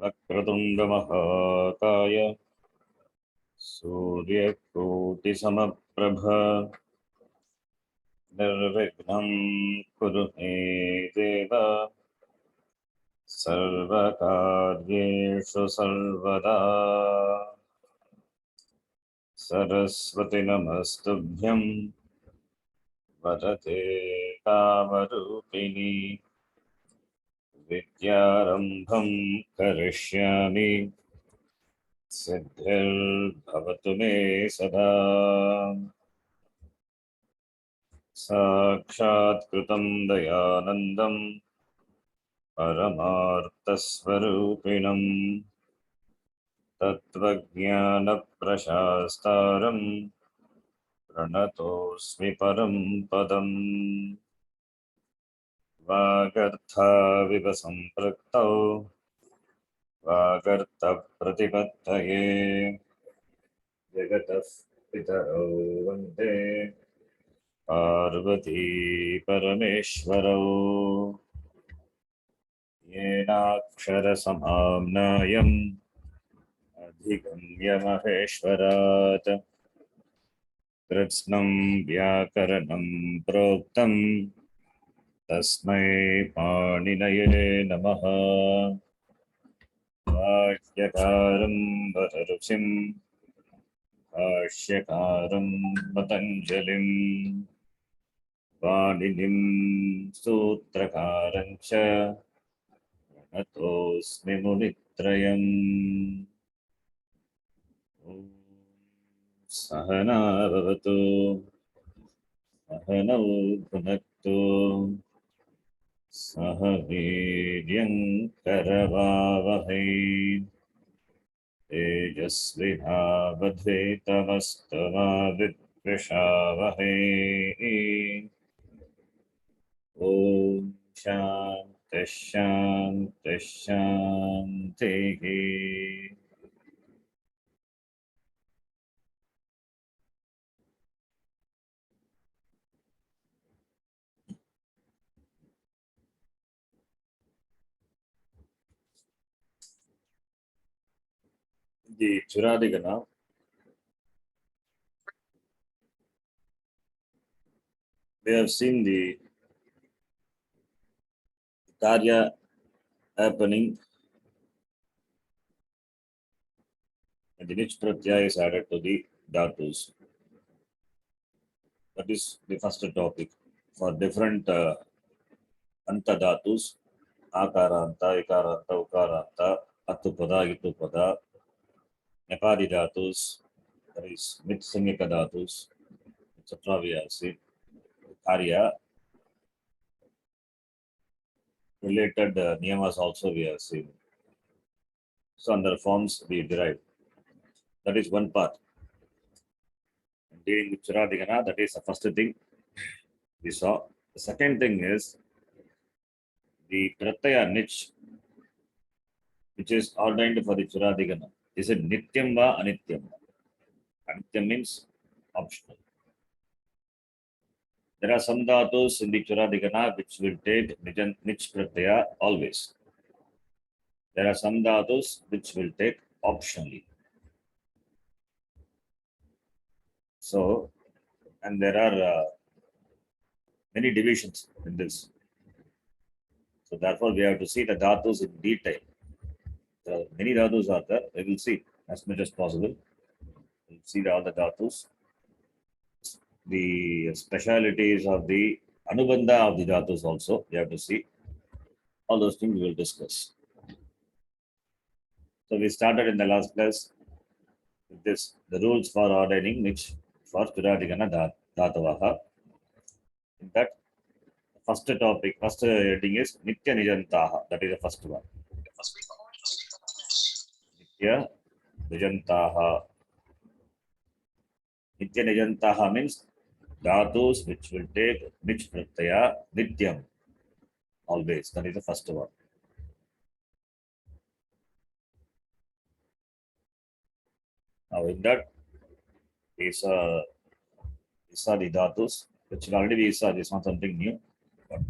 वक्रतुण्डमहाकाय सूर्यकोटिसमप्रभ निर्विघ्नं कुरु मे देव सर्वकार्येषु सर्वदा। सरस्वती नमस्तुभ्यं वरदे कामरूपिणी विद्यारम्भं करिष्यामि सिद्धिर्भवतु मे सदा। साक्षात्कृतं दयानन्दं परमार्थस्वरूपिणं तत्त्वज्ञानप्रशास्तारं प्रणतोऽस्मि परं पदम्। वागर्थाविव सम्पृक्तौ वागर्थप्रतिपत्तये जगतः पितरौ वन्दे पार्वती परमेश्वरौ। येनाक्षरसमाम्नायम् अधिगम्य महेश्वरात् कृत्स्नं व्याकरणं प्रोक्तं तस्मै पाणिनये नमः। वाक्यकारं वररुचिं भाष्यकारं पतञ्जलिं पाणिनिं सूत्रकारं च प्रणतोऽस्मि मुनित्रयम्। सहना भवतु सहनौ भुनक्तु सह वीर्यं करवावहै तेजस्विनावधीतमस्तु मा विद्विषावहै। ॐ शान्तिः शान्तिः शान्तिः। The Churadigana, we have seen the Karya happening and the Nich Pratyaya is added to the Dhatus. That is the first topic. For different Anta Dhatus, Akaranta, Ikaranta, Ukaranta, Atupada, Itupada, Nepadi Dhatus, that is Mitsingika Dhatus, etc. We have seen Karya. Related niyamas also we have seen. So under forms we derive. That is one part. Dealing with Churadigana, that is the first thing we saw. The second thing is the Pratyaya niche, which is ordained for the Churadigana. Is it Nityam va Anityam? Anityam means optional. There are some dhatus in the Churadigana which will take Nich Pratyaya always. There are some dhatus which will take optionally. So, and there are many divisions in this. So therefore, we have to see the dhatus in detail. Many dhatus are there. We will see as much as possible. We'll see all the dhatus. The specialities of the Anubandha of the dhatus also, we have to see. All those things we will discuss. So we started in the last class with this, the rules for ordaining niche for Churadigana Dhatavaha. In that, first topic, first heading is Nitya Nijantaha. That is the first one. Nitya Nijantaha. Nitya Nijantaha means dhatus which will take Nich Pratyaya Nityam. Always. That is the first one. Now in that, these are the dhatus, which already we saw. This is not something new. But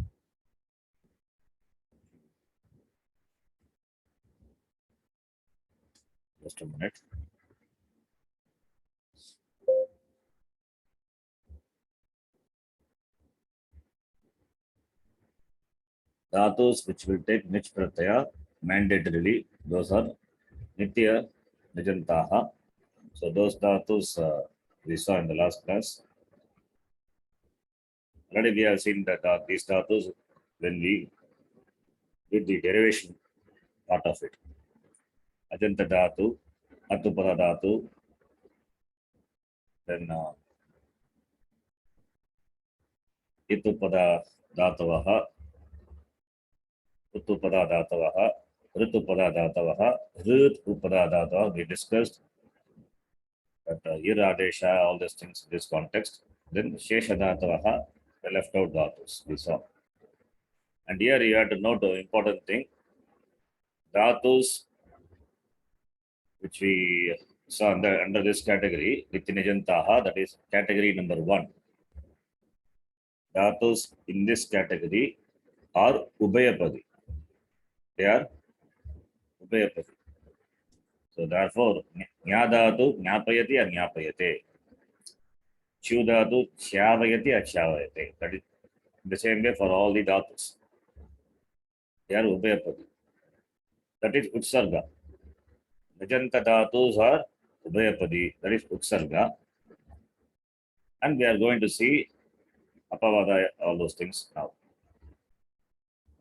Just a minute. Dhatus which will take Nich Pratyaya mandatorily, those are Nitya Nijantaha. So those dhatus we saw in the last class. Already we have seen that these dhatus when we did the derivation part of it. Ajanta dhatu, Atupada dhatu, then Itupada dhatavaha, Utupada dhatavaha, Ritupada dhatavaha, Rit Upada dhatavaha. We discussed that Iradesha, all these things in this context. Then Shesha dhatavaha, the left out dhatus we saw. And here you have to note the important thing. Dhatus which we saw under this category, Nitya-Nijantaha, that is category number 1. Dhatus in this category are Ubhayapadi. They are Ubhayapadi. So therefore, Nyadhatu Nyapayati or Nyapayate. Chudhatu Chyavayati or Chyavayate. That is the same way for all the dhatus. They are Ubhayapadi. That is Utsarga. Nijanta dhatus are Ubhayapadi. That is Utsarga. And we are going to see Apavada, all those things now.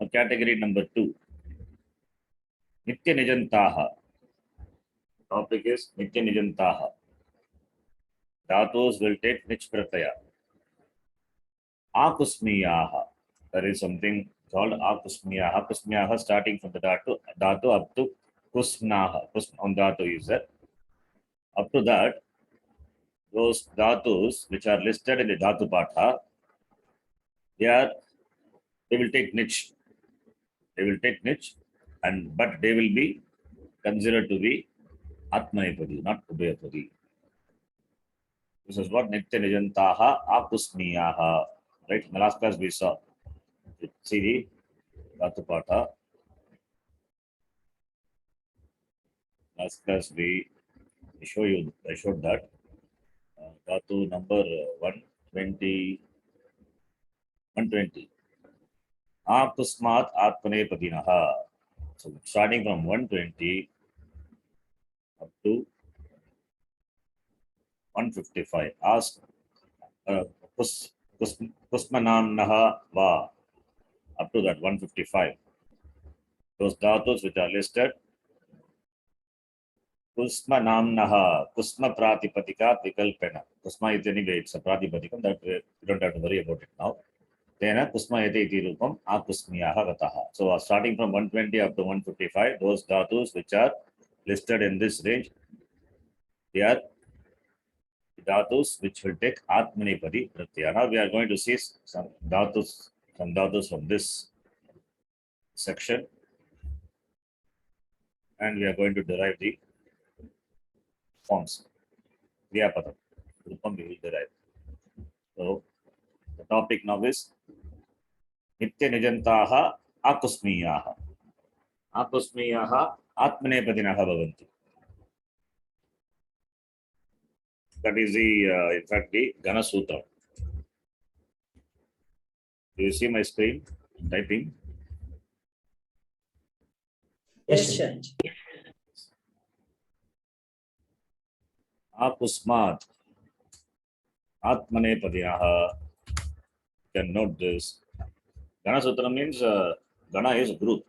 Now category number 2. Nitya Nijantaha. Topic is Nitya Nijantaha. Dhatus will take Nich Pratyaya. Akusmiyaha. There is something called Akusmiyaha. Akusmiyaha starting from the dhatu up to Kusmnaha. On dhatu is there. Up to that, those dhatus which are listed in the dhatu patha, they will take niche. They will take niche, but they will be considered to be Atmanepadi, not Ubhayapadi. This is what Nitya Nijantaha Akusmiyaha. Right? In the last class we saw. See the dhatu patha. Last class I showed that dhatu number 120. Akusmat Atmanepadinaha. So starting from 120 up to 155. Ask Kusmanamnaha Va. Up to that 155. Those dhatus which are listed. Kusma Namnaha, Kusma Pratipatika Vikalpena. Kusma is anyway, it's a Pratipatikam that we don't have to worry about it now. Then Kusma Yate Iti Rupam Akusmiyaha Gataha. So starting from 120 up to 155, those dhatus which are listed in this range, they are dhatus which will take Atmanepadi Pratyaya. Now we are going to see some dhatus from this section, and we are going to derive the forms. Kriyapadam. Rupam we will derive. So the topic now is Nitya Nijantaha Akusmiyaha. Akusmiyaha Atmanepadinaha Bhavanti. That is the, in fact, the Gana Sutra. Do you see my screen? Typing. Yes, sir. Akusmat Atmanepadinaha. You can note this. Gana Sutra means Gana is group.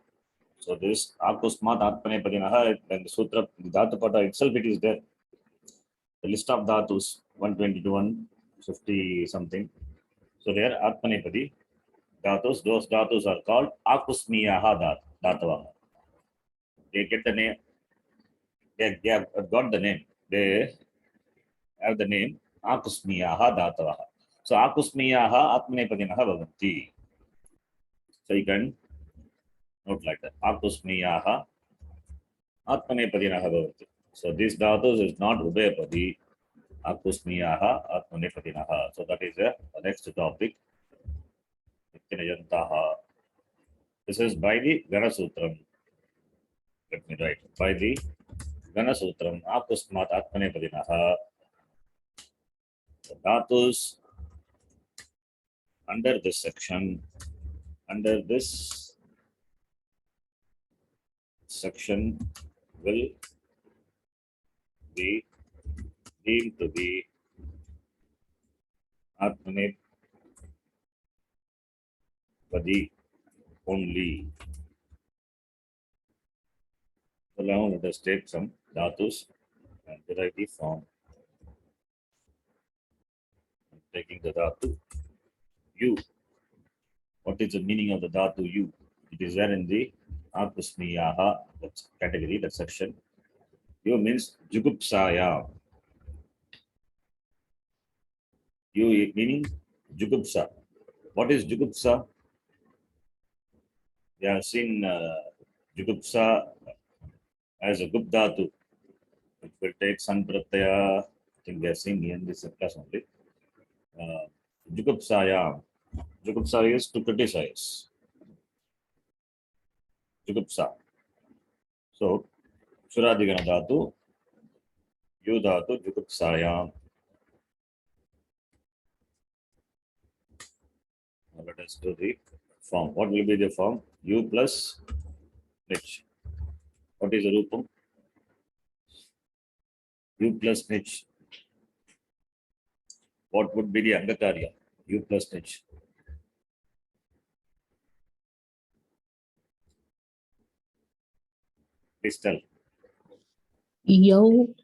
So this Akusmat Atmanepadinaha, and the Sutra, the Dhatu Pata itself, it is there. The list of dhatus 120 to 150 something. So there Atmanepadi dhatus, those dhatus are called Akusmiyaha dhatavaha. They get the name, they have got the name, they have the name Akusmiyaha dhatavaha. So Akusmiyaha Atmanepadinaha bhavanti. So you can note like that. Akusmiyaha Atmanepadinaha bhavanti. So this dhatus is not Ubhayapadi. Akusmiyaha Atmanepadinaha. So that is the next topic. Nitya-Nijantaha. This is by the Gana Sutram. Let me write. By the Ganasutram Akusmat Atmanepadinaha. The dhatus under this section, will be deemed to be Atmanepadi only. So now let us take some dhatus and derive the form. Taking the dhatu U. What is the meaning of the dhatu U? It is there in the Akusmiyaha, that category, that section. U means Jugupsaya. U meaning Jugupsa. What is Jugupsa? We have seen Jugupsa as a Gup dhatu. It will take San Pratyaya. I think we are seeing in this class only. Jugupsaya. Jugupsa is to criticize. Jugupsa. So, Shuradigana dhatu, U dhatu, Jugupsaya. Now let us do the form. What will be the form? U plus H. What is the Rupam? U plus H. What would be the Angakarya? U plus H. Please tell. You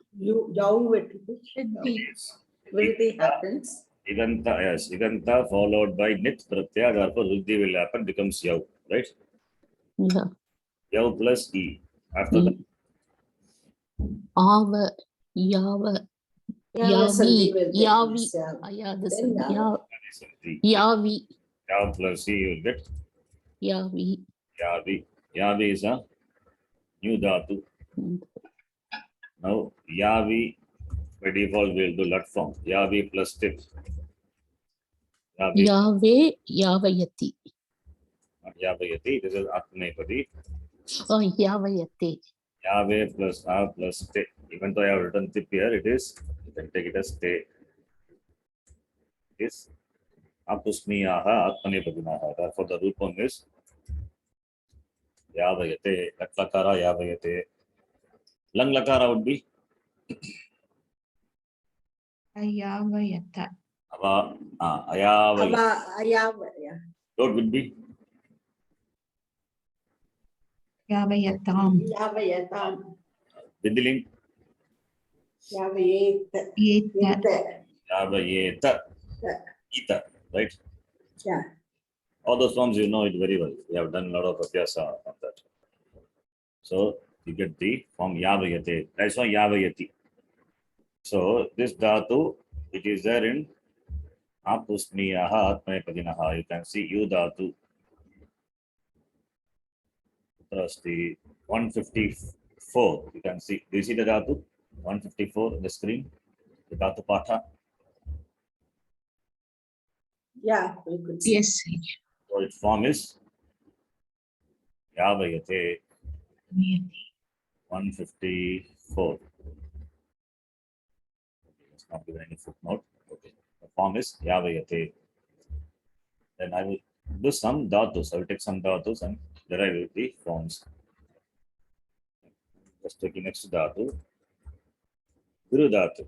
Yes. Vriddhi happens. Iganta, yes. Iganta followed by Nit Pratyaya, therefore Vriddhi will happen, becomes Yav, right? Yeah. Yav plus E. After that, Ava, Yava, Yavi, Yavi. Yeah, this Then is Yav. Yavi, Yav plus E, you will get Yavi. Yavi. Yavi is a new dhatu. Now, Yavi, by default, we will do Lat form. Yavi plus Tit. Yavi, Yave, Yavayati. not Yavayati. This is Atmanepadi. Oh, Yavayate. Yave plus A plus Te. Even though I have written Tip here, it is, you can take it as Te. It is Apusmiyaha Atmanepadinaha. Therefore, the root form is Yavayate. Lat Lakara Yavayate. Lang Lakara would be Ayavayata. Ayavayate. Dot would be Yavayatam. with the link Yavayeta. Ita, right? Yeah. All those forms you know it very well. We have done a lot of abhyasa on that. So you get the form Yavayate. That's why Yavayati. So this dhatu, it is there in Apusmiyaha Atmanepadinaha. You can see U dhatu. That's the 154. You can see. Do you see the dhatu? 154 on the screen. The dhatu patha. Yeah, we could see. Yes. So its form is Yavayate 154. Let's not give any footnote. Okay. The form is Yavayate. Then I will do some dhatus. I will take some dhatus and derive the forms. Just taking next dhatu. Guru dhatu.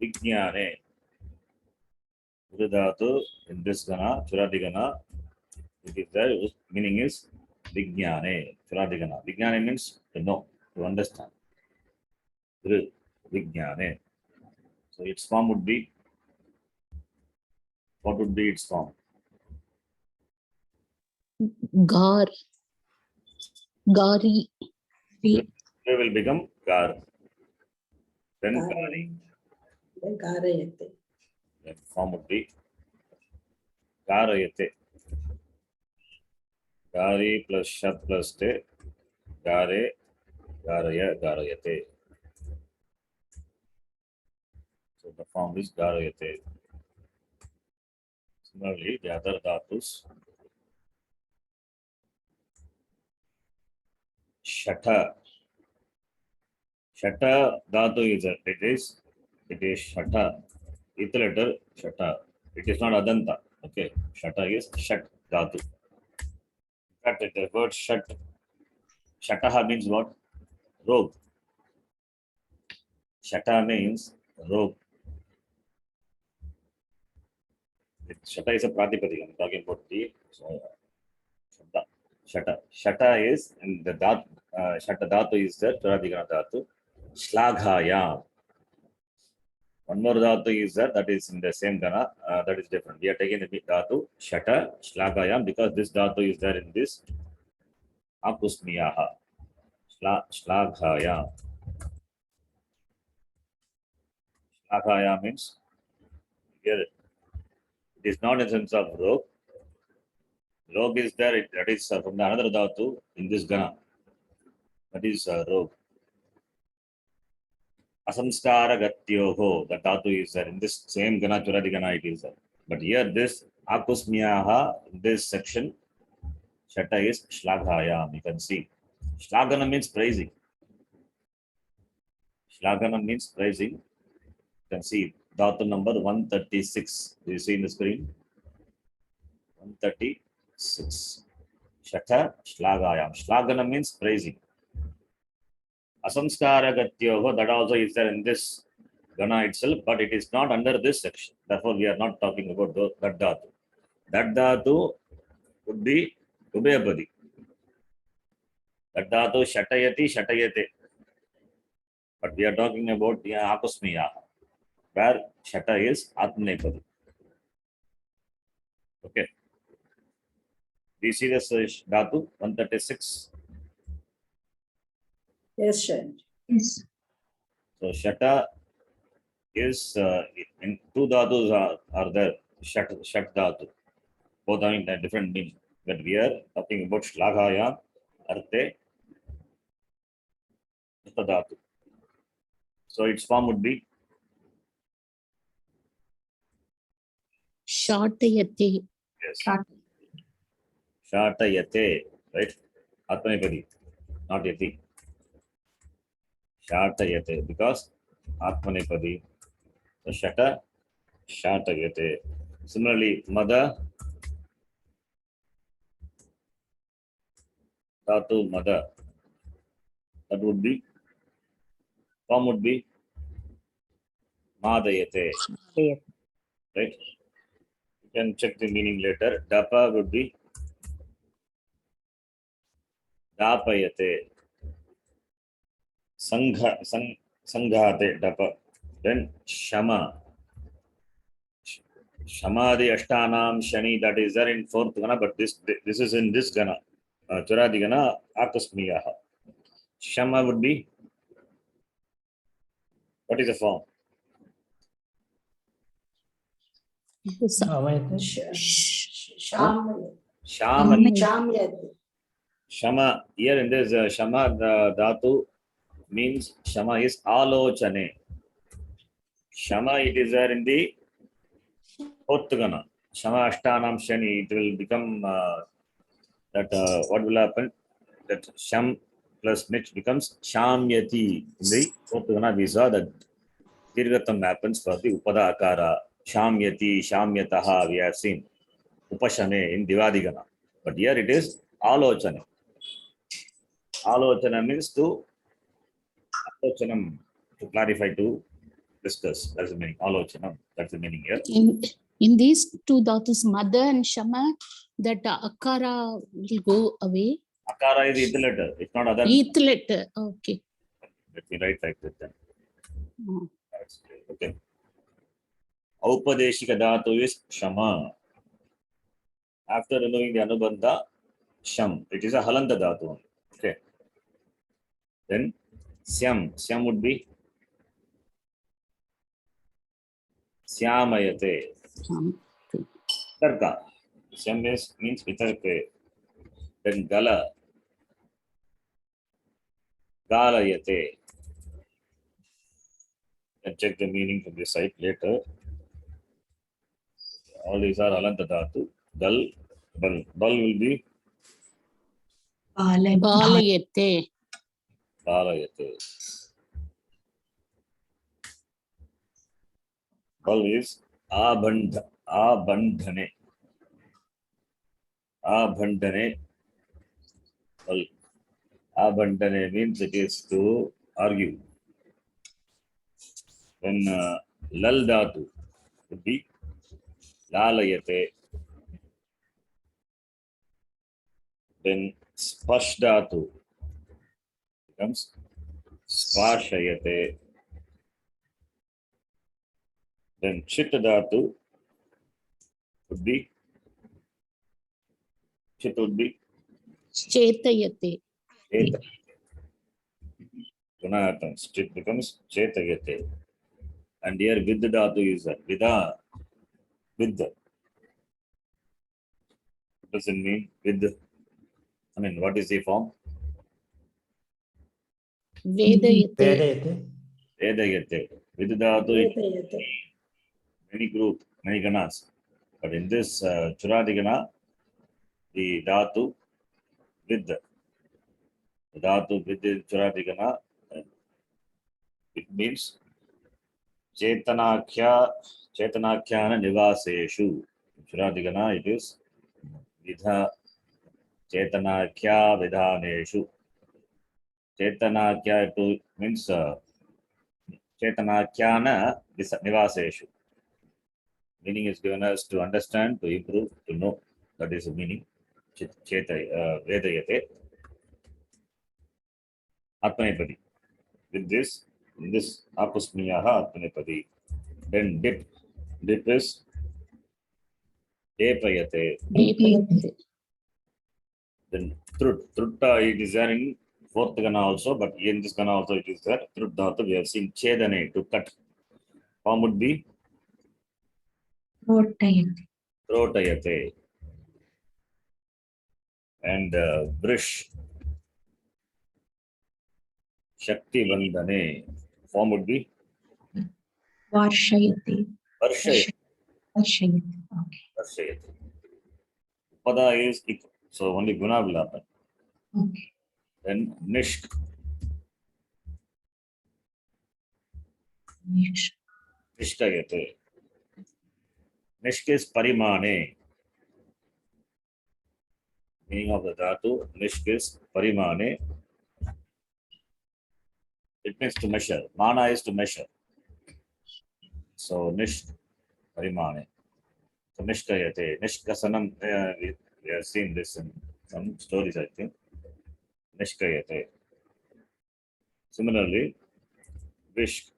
Vijnane. Guru dhatu in this gana, Churadigana. It is there. Meaning is Vijnane. Churadigana. Vijnane means to know, to understand. Guru. Vijnane. So its form would be, what would be its form? Gar. Gari. It will become Gar. Then Gari. Then Karayate. Then form would be Garayate. Gari plus Shat plus Te. Gare. Garaya. Garayate. So the form is Garayate. Similarly, the other dhatus. Shata. Shata dhatu is it is shata. It letter shata. It is not adanta. Okay. Shata is shat dhatu. In fact, the word shat, shataha means what? Robe. Shata means robe. Shata is a pratipadika. I'm talking about the shata. Shata. Shata is, and the dhatu, shata dhatu is the pratikana dhatu. Shlaghaya. One more dhatu is that is in the same gana, that is different. We are taking the dhatu, shata, shlaghayam, because this dhatu is there in this akusmiyaha. Shlaghaya. Shlaghaya means here it is not in sense of rogue. Rogue is there, that is from the another dhatu in this gana. That is rogue. Asamskara gatyoho, the dhatu is there in this same gana, churadi gana it is there. But here this akusmiyaha, in this section, shata is shlaghayam. You can see. Shlagana means praising. Shlagana means praising. You can see dhatu number 136. Do you see in the screen? 136. Shata shlagayam. Shlagana means praising. Asamskara gatyoho, that also is there in this gana itself, but it is not under this section. Therefore, we are not talking about that dhatu. That dhatu would be Ubeyapadi. That dhatu shatayati, shatayate. But we are talking about akusmiya, where shata is atmanepadi. Okay. Do you see this dhatu 136? Yes, sir. Yes. So shata is in two dhatus are there. Shat dhatu. Both having a different meaning. But we are talking about shlaghaya, arte, dhatu. So its form would be Shatayate. yes. Shatayate, right? Atmanepadi, not yati. Shatayate, because Atmanepadi. So shata, shatayate. Similarly, mada, dhatu mada. That would be, form would be madayate, right? You can check the meaning later. Dapa would be dapayate. Sanghate, dapa. Then shama. Shamadi ashtanam shani, that is there in fourth gana, but this is in this gana. Churadi gana akusmiyaha. Shama would be, what is the form? Shamyati. Shama. Shama, here in this Shama dhatu means Shama is alochane. Shama, it is there in the fourth gana. Shama ashtanam shani, it will become that what will happen? That Sham plus Mich becomes Shamyati. In the fourth gana, we saw that Dirgatam happens for the Upada Akara. Shamyati, Shamyataha, we have seen. Upashane in Divadigana. But here it is alochane. Alochana means to alochanam, to clarify, to discuss. That's the meaning. Alochanam. That's the meaning here. In these two dhatus, mada and shama, that akara will go away. Akara is the letter. It's not other. Eth letter. Okay. Let me write like that. Oh. That's clear. Okay. Aupadeshika dhatu is shama. After removing the anubandha, sham. It is a halanta dhatu. Okay. Then syam. Syam would be syamayate. Tarka. Syam means vitarke. Then gala. Galayate. And check the meaning from this side later. All these are halanta dhatu. Dal, bal. Bal will be Balayate. galayate. 12 is abandhane. Abandhane. Well, abandhane means it is to argue. When lal dhatu would be lalayate. Then spash dhatu becomes spashayate. Then chit dhatu would be Chetayate. cheta. Gunaatams. Chit becomes chetayate. And here with dhatu is vida. With. What does it mean? With. I mean, what is the form? Vedayate. Vedayate. Vedayate. With dhatu, it Vedayate. many group, many ganas. But in this Churadigana, the dhatu with the dhatu with the Churadigana, it means Chetanakhyana Nivaseshu. Churadigana, it is Vidha Chetanakya Vidhaneshu. Chetanakya to means Chetanakyana Nivaseshu. Meaning is given us to understand, to improve, to know. That is the meaning. Vedayate. Atmanepadi. With this, in this apusmiyaha Atmanepadi. Then dip. Dip is Depayate. Depayate. Then Trut. Trutta it is there in fourth Gana also, but in this Gana also it is there. Trut dhatu we have seen Chedane to cut. Form would be Trotayate. And Vrish. Shakti Vandane. Form would be Varshayate. Varshayate. Varshayate. Okay. Varshayate. Pada is ik. So only Guna will happen. Okay. Then Nishk. Nish. Nishtayate. Nishk is Parimane. Meaning of the dhatu, Nishk is Parimane. It means to measure. Mana is to measure. So Nishk Parimane. So Nishtayate. Nishkasanam, we have seen this in some stories, I think. Nishkayate. Similarly, Vishk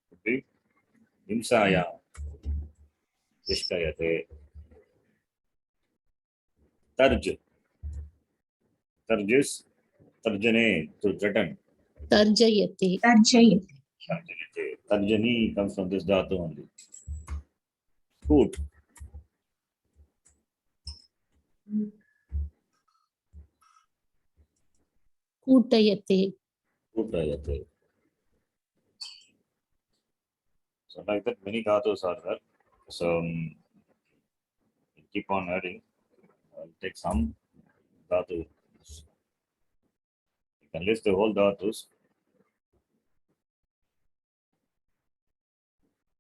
would be Himsaya. Vishkayate. Tarj. Tarj is Tarjane, to threaten. Tarjayate. Tarjayate. Tarjayate. Tarjani comes from this dhatu only. Hoot. Kutayate. Hootayate. So like that, many dhatus are there. So keep on adding. I'll take some dhatu. You can list the whole dhatus.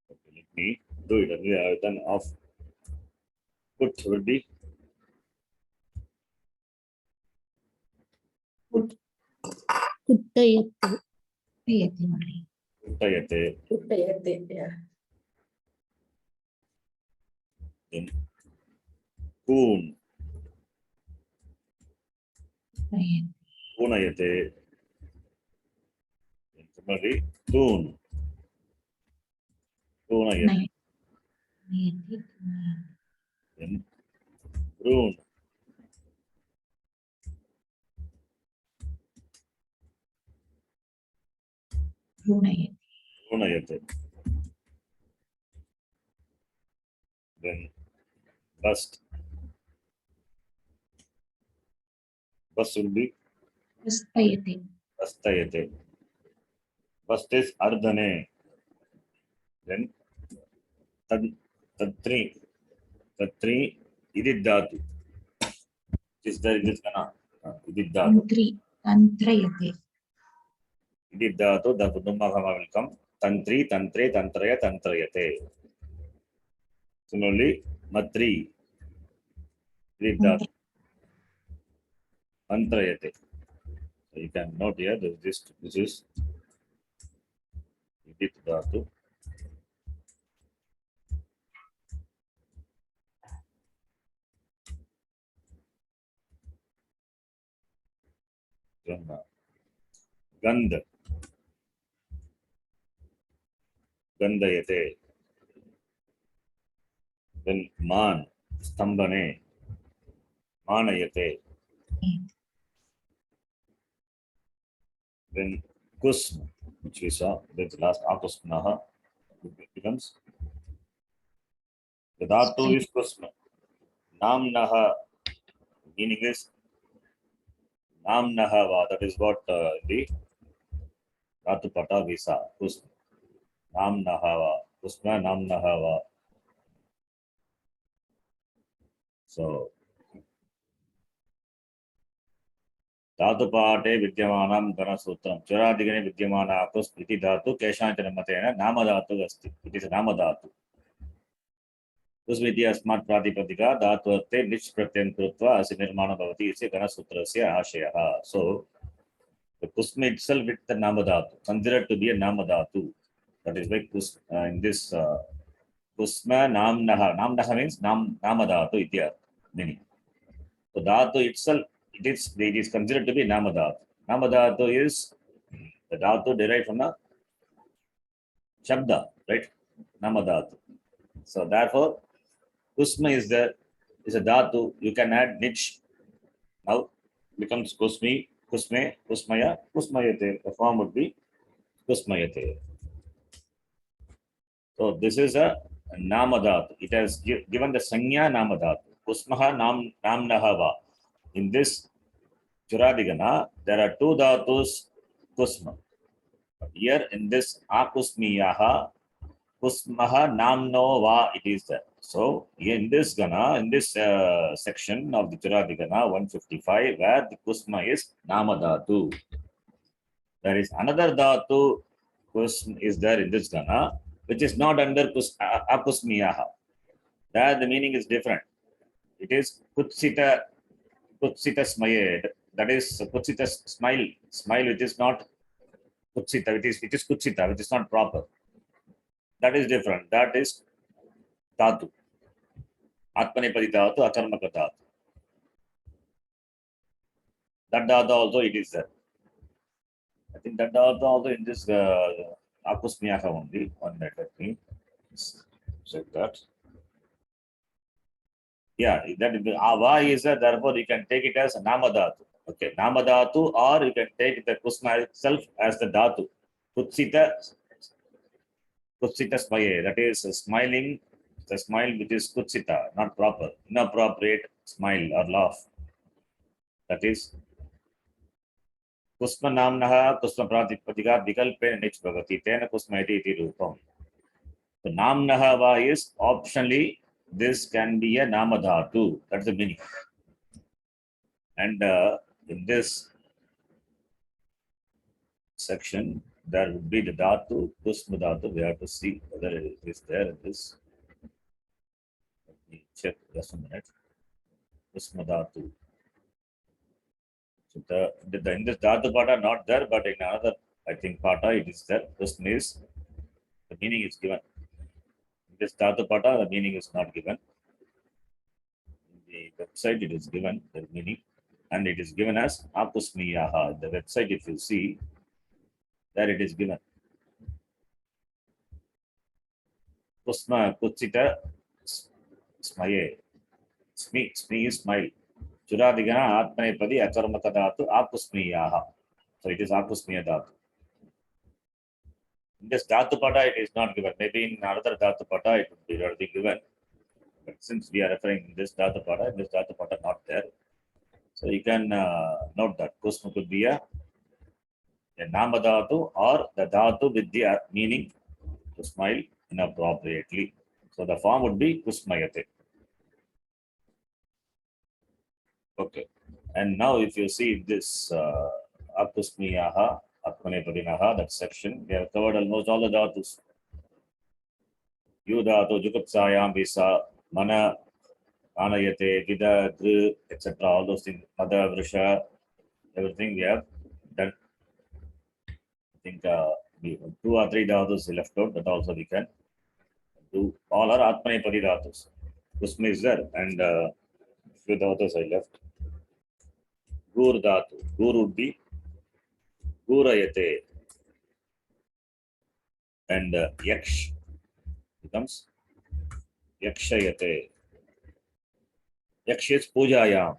Okay, let me do it. We have done off. Put will be Kuttayate. Tarjayate only. Uttayate. Vedayate. Yeah. Then Poon. Tarjayate. Poonayate. Then similarly, Toon. Toonayate. Tarjayate. Then Roon. Runayate. Roonayate. Then Bust. Bust will be Vastayate. Bastayate. Bust is Ardhane. Then Tatri. Tatri Ididhatu. Is there in this Kana? Ididhatu. Tantrayate. Iti dhatu, the Kudumbagama will come. Tantri, tantre, tantraya, tantrayate. Similarly, matri. Iti dhatu. Mantrayate. So you can note here, this is Iti dhatu. Gandha. Gandhayate. Then man, stambane, manayate. Then kusma, which we saw, that's the last akusmaha, becomes. The dhatu is kusma. Namnaha, meaning is namnaha va, that is what the dhatu pata we saw, kusma. Namnaha va, kusma namnaha va. So, धातु पाठे विद्यमानं गणसूत्रं चुरादिगणे विद्यमान आकुस् इति धातु केषाञ्चन मतेन नामधातु अस्ति इति नामधातु कुस्म इति अस्मात् प्रातिपदिका धातुर्थे निच् प्रत्ययं कृत्वा अस्य निर्माणं भवति इति गणसूत्रस्य आशयः. So the kusma itself with the namadhatu considered to be a namadhatu. That is why in this kusma namnaha means namadhatu iti meaning. So dhatu itself it is considered to be namadhatu. Namadhatu is the dhatu derived from a shabda, right? Namadhatu. So therefore, kusma is a dhatu. You can add nich. Now becomes kusmi, kusme, kusmaya, kusmayate. The form would be kusmayate. So this is a namadhatu. It has given the sanya namadhatu. Kusmaha namnaha va. In this Churadigana, there are two dhatus kusma. But here in this akusmiyaha, kusmaha namno va, it is there. So in this gana, in this section of the Churadigana 155, where the kusma is namadhatu, there is another dhatu kusm is there in this gana, which is not under akusmiyaha. There the meaning is different. It is kutsita smaye, that is kutsita smile which is not kutsita, which is kutsita, which is not proper. That is different. That is dhatu. Atmanepadi dhatu, akarmaka dhatu. That dhatu also it is there. I think that dhatu also in this akusmiyaha only. One minute, let me check that. Yeah, that ava is a, therefore you can take it as a namadhatu. Okay, namadhatu, or you can take the kusma itself as the dhatu. Kutsita smaye, that is smiling, the smile which is kutsita, not proper, inappropriate smile or laugh. That is kusma namnaha kusma pratipadika vikalpe nich bhavati tena kusma iti rupam. So namnaha va is optionally. This can be a namadhatu. That's the meaning. And in this section, there would be the dhatu, kusma dhatu. We have to see whether it is there in this. Let me check just a minute. Kusma dhatu. So in this dhatu pata not there, but in another, I think, pata it is there. Kusma is, the meaning is given. This dhatu pata, the meaning is not given. In the website, it is given the meaning, and it is given as akusmiyaha. The website, if you see, there it is given. Kusma kutsita smaye. Smi is smile. Churadigana atmanepadi akarmaka dhatu akusmiyaha. So it is akusmiya dhatu. In this dhatu pada, it is not given. Maybe in another dhatu pada, it would be already given. But since we are referring in this dhatu pada not there. So you can note that kusma could be a namadhatu or the dhatu with the meaning to smile inappropriately. So the form would be kusmayate. Okay. And now if you see this akusmiyaha, Atmanepadinaha, that section. We have covered almost all the dhatus. Yu dhatu, Jukupsayam, Visa, Mana, Anayate, Vida, Dru, etc. All those things. Mada, Vrisha, everything we have done. I think 2 or 3 dhatus left out, but also we can do. All are Atmanepadi dhatus. Kusma is there, and few dhatus I left. Gur dhatu. Gur would be Gurayate. And Yaksh becomes Yakshayate. Yaksh is Pujayam.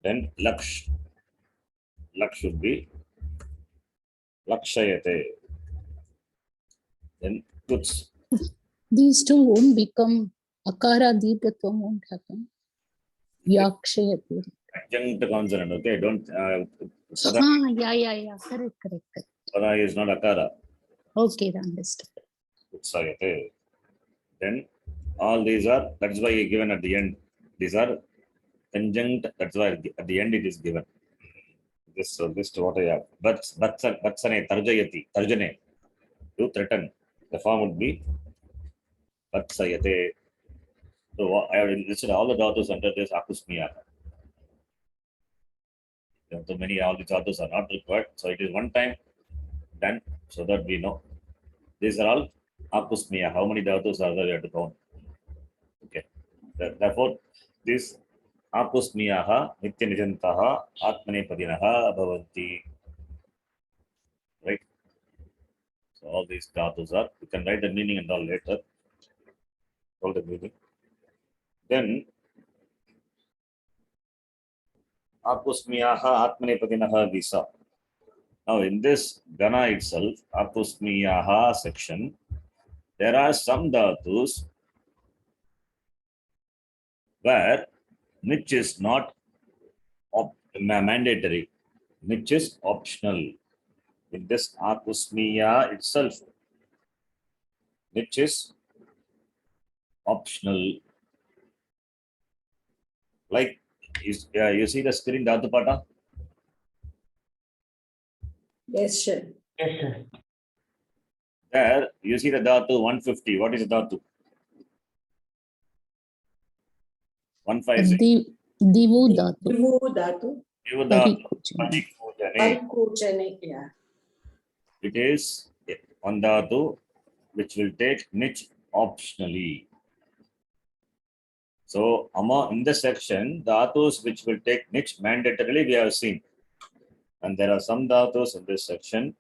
Then Laksh. Laksh should be Lakshayate. Then Kuts. These two won't become akara deepatvam won't happen. Yakshayati. Adjunct consonant, okay? Don't. Pada, Yeah. Correct. pada is not Akara. Okay, understood. Kutsayate. Then all these are, that's why given at the end. These are conjunct, that's why at the end it is given. This what I have. Batsane tarjayati, tarjane, to threaten. The form would be Batsayate. So I have listed all the dhatus under this akusmiya. So many, all these dhatus are not required. So it is one time done so that we know. These are all akusmiya. How many dhatus are there? We have to count. Okay. Therefore, this akusmiyaha nitya nijantaha atmanepadinaha bhavanti. Right. So all these dhatus are, you can write the meaning and all later. All the meaning. Then akusmiyaha atmanepadinaha visa. Now in this Gana itself, akusmiyaha section, there are some dhatus where niche is not mandatory, niche is optional. In this akusmiya itself, niche is optional. Like, you see the screen, Dhatu Pata? Yes, sir. Yes, sir. There, you see the Dhatu 150. What is the Dhatu? 156. Divu dhatu. Divu dhatu. Divu dhatu. Parikujane. Parikujane. Parikujane. Yeah. It is one dhatu which will take niche optionally. So, in this section, dhatus which will take niche mandatorily we have seen. And there are some dhatus in this section,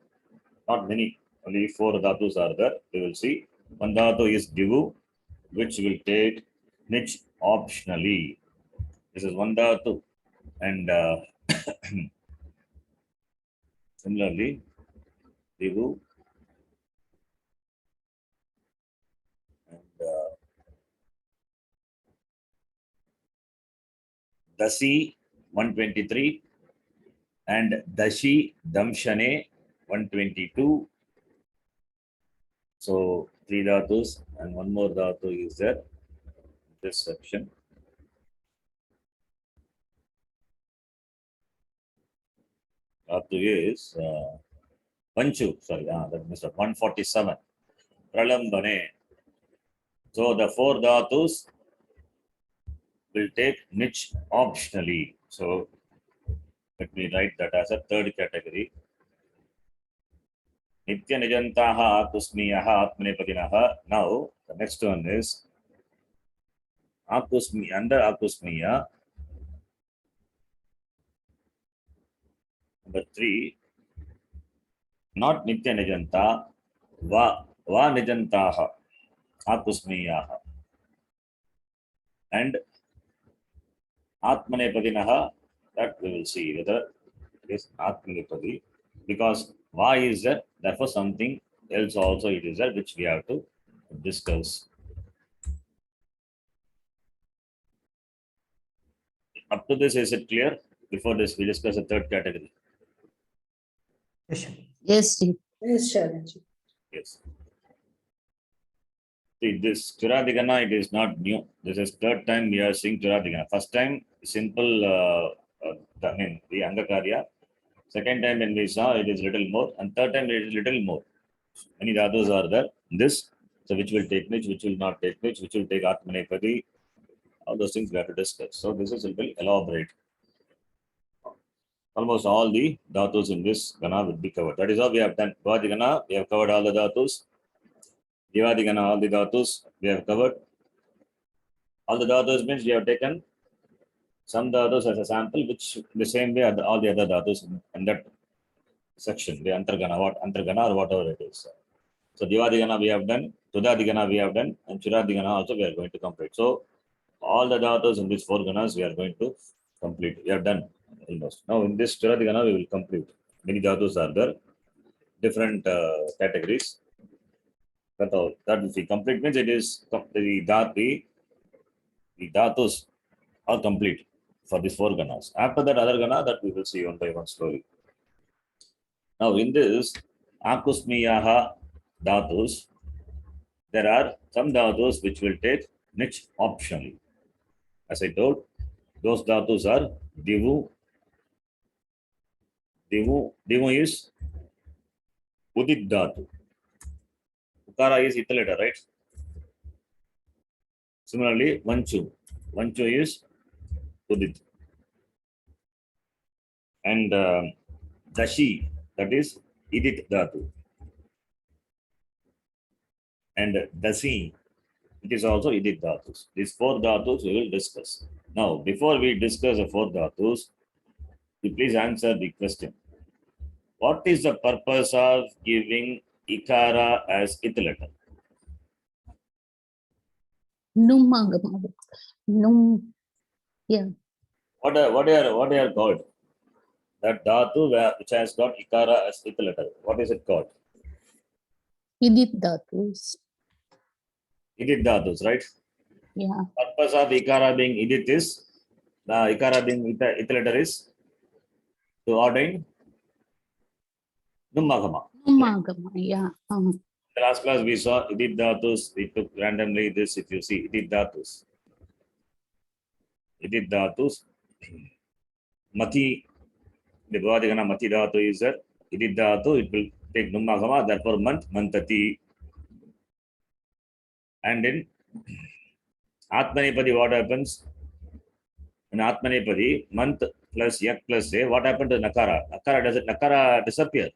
not many, only 4 dhatus are there. We will see. One dhatu is divu, which will take niche optionally. This is one dhatu. And similarly, divu and Dasi 123 and Dashi Damshane 122. So 3 dhatus and one more dhatu is there in this section. Dhatu is Panchu, sorry, that means 147. Pralambane. So the 4 dhatus will take niche optionally. So let me write that as a third category. Nitya nijantaha akusmiyaha atmanepadinaha. Now the next one is akusmi, under akusmiya. Number 3, not nitya nijanta, va nijantaha akusmiyaha. And atmanepadinaha, that we will see whether it is atmanepadi, because va is there, therefore something else also it is there which we have to discuss. Up to this, is it clear? Before this, we discuss a third category. Yes, sir. Yes, Ji. Yes, sir. Yes. See, this Churadigana, it is not new. This is third time we are seeing Churadigana. First time, simple, the Angakarya. Second time when we saw it is little more, and third time it is little more. Many dhatus are there. This, so which will take which will not take which will take Atmanepadi. All those things we have to discuss. So this is a little elaborate. Almost all the dhatus in this gana will be covered. That is how we have done. Bhavati gana, we have covered all the dhatus. Divadi gana, all the dhatus we have covered. All the dhatus means we have taken some dhatus as a sample, which the same way all the other dhatus in that section, the antargana, or whatever it is. So Divadigana we have done, Tudadigana we have done, and Churadigana also we are going to complete. So all the dhatus in these 4 ganas we are going to complete. We have done almost. Now in this Churadigana we will complete. Many dhatus are there, different categories. But that will be complete means it is the dhatus are complete for these 4 ganas. After that other gana that we will see one by one slowly. Now in this Akusmiyaha dhatus, there are some dhatus which will take niche optionally. As I told, those dhatus are Divu. Divu is Udit dhatu. Ukara is Italeta, right? Similarly, Vanchu. Vanchu is Udit. And Dashi, that is Idit dhatu. And Dasi, it is also Idit dhatus. These 4 dhatus we will discuss. Now, before we discuss the 4 dhatus, you please answer the question. What is the purpose of giving Ikara as ith letter? Nummagama. Yeah. What are called? That dhatu which has got Ikara as ith letter. What is it called? Idit dhatus. Idit dhatus, right? Yeah. Purpose of Ikara being Idit is, the Ikara being ith letter is to ordain Nummagama. Nummagama. Yeah. The last class we saw Idit dhatus. We took randomly this, if you see, Idit dhatus. Idit dhatus. Mati, the Bhavadagana Mati dhatu is there. Idit dhatu, it will take Nummagama, therefore Mantati. And in Atmanepadi, what happens? In Atmanepadi, Mant plus Yak plus A, what happened to Nakara? Nakara disappear?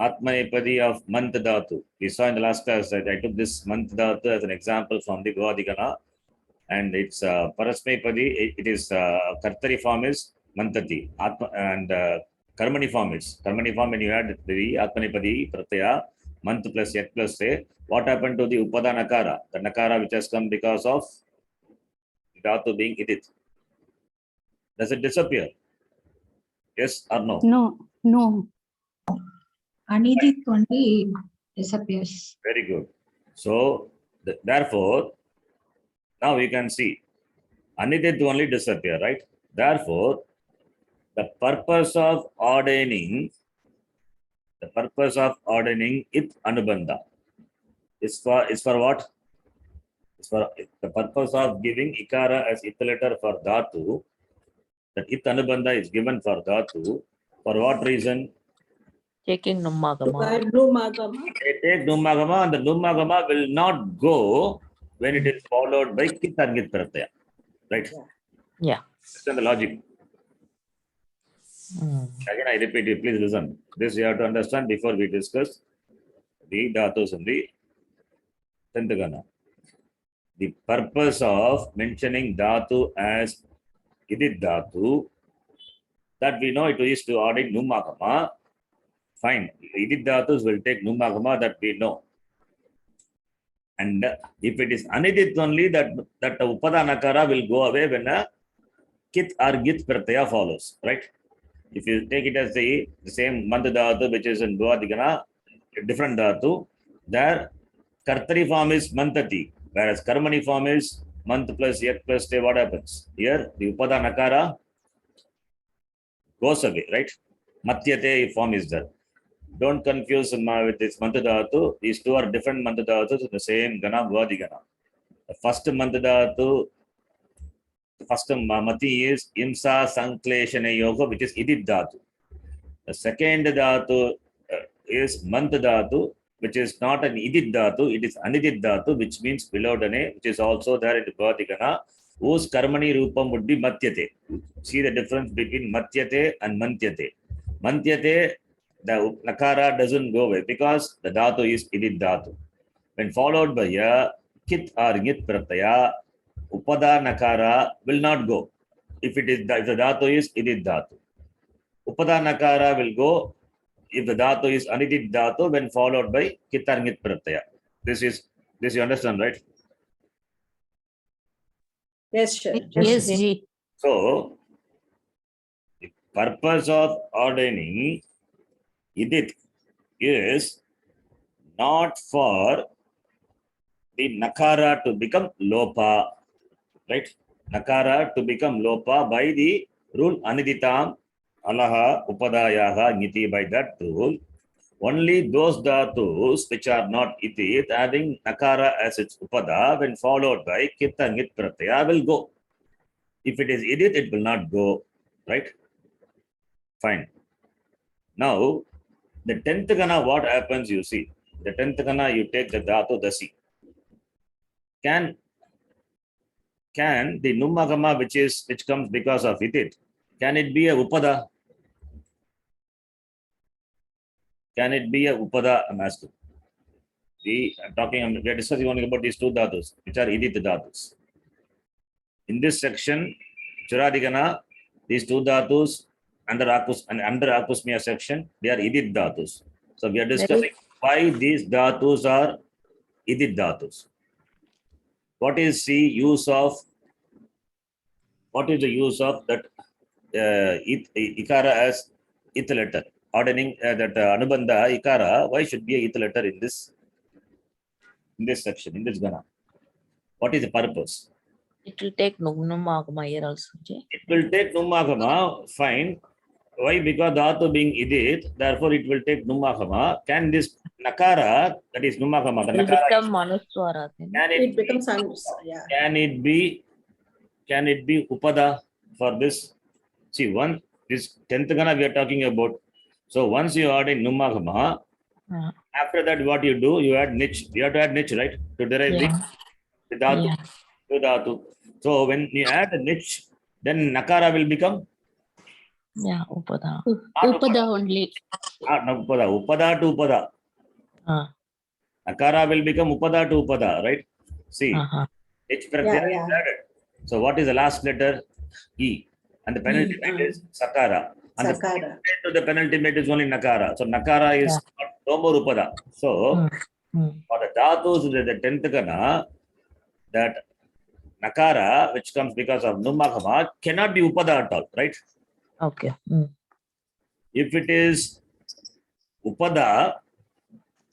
Atmanepadi of Mant dhatu. We saw in the last class that I took this Mant dhatu as an example from the Bhavadagana. And it's Parasmepadi, it is Kartari form is Mantati. And Karmani form is. Karmani form, when you add the Atmanepadi, Pratyaya, Mant plus Yak plus A, what happened to the Upada Nakara? The Nakara which has come because of dhatu being Idit. Does it disappear? Yes or no? No. Anidit only disappears. Very good. So, therefore, now we can see Anidit only disappear, right? Therefore, the purpose of ordaining it Anubandha is for what? Is for the purpose of giving Ikara as ith letter for dhatu. That it Anubandha is given for dhatu. For what reason? Taking Nummagama. Nummagama. They take Nummagama, and the Nummagama will not go when it is followed by Kit and Git Pratyaya. Right? Yeah. That's the logic. Again, I repeat it, please listen. This you have to understand before we discuss the dhatus in the 10th gana. The purpose of mentioning dhatu as Idit dhatu, that we know it is to ordain Nummagama. Fine. Idit dhatus will take Nummagama, that we know. And if it is Anidit only, that Upada Nakara will go away when a Kit or Git Pratyaya follows, right? If you take it as the same Mant dhatu, which is in Bhuvadigana, different dhatu, there Kartari form is Mantati, whereas Karmani form is Mant plus Yak plus Te. What happens? Here, the Upada Nakara goes away, right? Matyate form is there. Don't confuse with this Mant dhatu. These two are different Mant dhatus in the same Gana, Bhuvadigana. The first Mant dhatu The first mati is imsa sankleshana yoga, which is idit dhatu. The second dhatu is mant dhatu, which is not an idit dhatu, it is anidit dhatu, which means vilodane, which is also there in the Bhatikana, whose karmani rupam would be matyate. See the difference between matyate and mantyate. Mantyate, the nakara doesn't go away because the dhatu is idit dhatu. When followed by a kit or ngit pratyaya, upada nakara will not go. If the dhatu is idit dhatu. Upada nakara will go if the dhatu is anidit dhatu when followed by kit or ngit pratyaya. This you understand, right? Yes, sure. Yes, sir. Ji. So, the purpose of ordaining idit is not for the nakara to become lopa, right? Nakara to become lopa by the rule aniditam alaha upadayaha niti. By that rule, only those dhatus which are not idit having nakara as its upada when followed by kit and ngit pratyaya will go. If it is idit, it will not go, right? Fine. Now, the 10th gana, what happens, you see. The 10th gana, you take the dhatu dasi. Can the nummagama, which comes because of idit, can it be a upada? Can it be a upada? I'm asking. We are discussing only about these two dhatus, which are idit dhatus. In this section, Churadigana, these two dhatus under Akusmiya section, they are idit dhatus. So we are discussing why these dhatus are idit dhatus. What is the use of that ikara as it letter? Ordaining that anubandha ikara, why should be a it letter in this section, in this gana? What is the purpose? It will take nummagama here also. Ji. It will take nummagama, fine. Why? Because dhatu being idit, therefore it will take nummagama. Can this nakara, that is nummagama, the It will nakara, become manuswara. then. It becomes, yeah. can it be upada for this? See, this 10th gana we are talking about. So once you add in nummagama, after that what you do, you add nich. You have to add nich, right? To derive Yeah. the dhatu. Yeah. The dhatu. So when you add the nich, then nakara will become Yeah, upada. Upada only. not upada. Upada to upada. Nakara will become upada to upada, right? See, H pratyaya Yeah, is added. So what is the last letter? E. And the penultimate is sakara. And Sakara. the penultimate is only nakara. So nakara is no more upada. So for the dhatus, the 10th gana, that nakara, which comes because of nummagama, cannot be upada at all, right? Okay. If it is upada,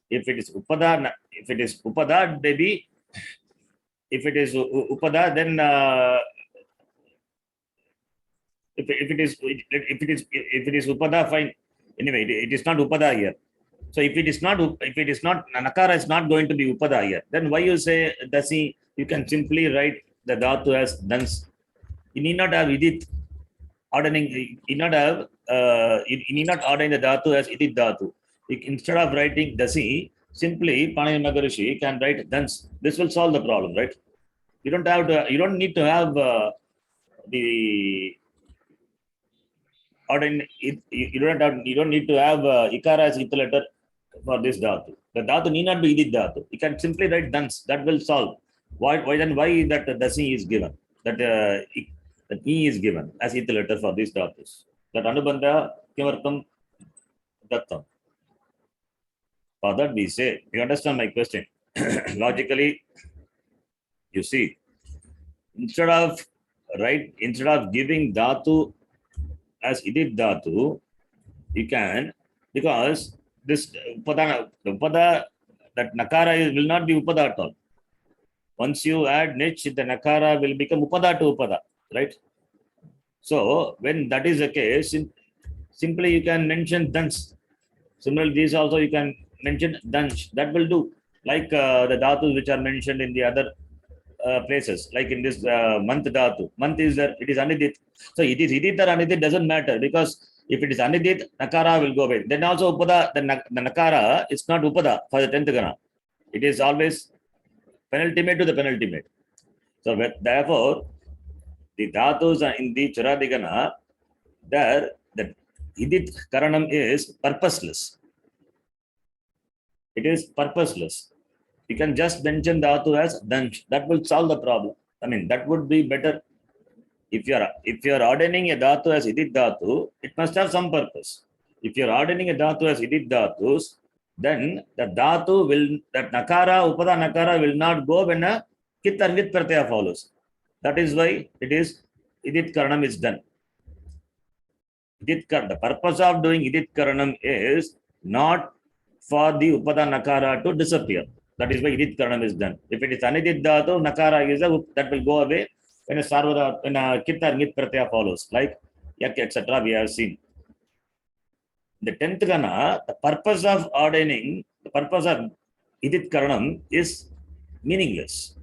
maybe if it is upada, then if it is upada, fine. Anyway, it is not upada here. So if it is not nakara is not going to be upada here, then why you say dasi? You can simply write the dhatu as dans. You need not have idit ordaining. You need not have you need not ordain the dhatu as idit dhatu. Instead of writing dasi, simply Panay Maharishi can write dans. This will solve the problem, right? You don't have to. You don't need to have the ordain. You don't need to have ikara as it letter for this dhatu. The dhatu need not be idit dhatu. You can simply write dans. That will solve. Why that dasi is given? That e is given as it letter for these dhatus. That anubandha kimartam dattam. For that we say, you understand my question? Logically, you see, instead of giving dhatu as idit dhatu, you can, because this upada, that nakara will not be upada at all. Once you add nich, the nakara will become upada to upada, right? So when that is the case, simply you can mention dans. Similarly, these also you can mention dansh. That will do. Like the dhatus which are mentioned in the other places, like in this month dhatu. Month is there, it is anidit. So it is idit or anidit doesn't matter, because if it is anidit, nakara will go away. Then also upada, the nakara is not upada for the 10th gana. It is always penultimate to the penultimate. So therefore, the dhatus are in the Churadigana, there the idit karanam is purposeless. It is purposeless. You can just mention dhatu as dansh. That will solve the problem. I mean, that would be better. If you are ordaining a dhatu as idit dhatu, it must have some purpose. If you are ordaining a dhatu as idit dhatus, then the dhatu will, that nakara, upada nakara will not go when a kit or nit pratyaya follows. That is why it is idit karanam is done. The purpose of doing idit karanam is not for the upada nakara to disappear. That is why idit karanam is done. If it is anidit dhatu, nakara is that will go away when a sarvada, when a kit or nit pratyaya follows, like yak, etc. we have seen. The 10th gana, the purpose of ordaining, the purpose of idit karanam is meaningless.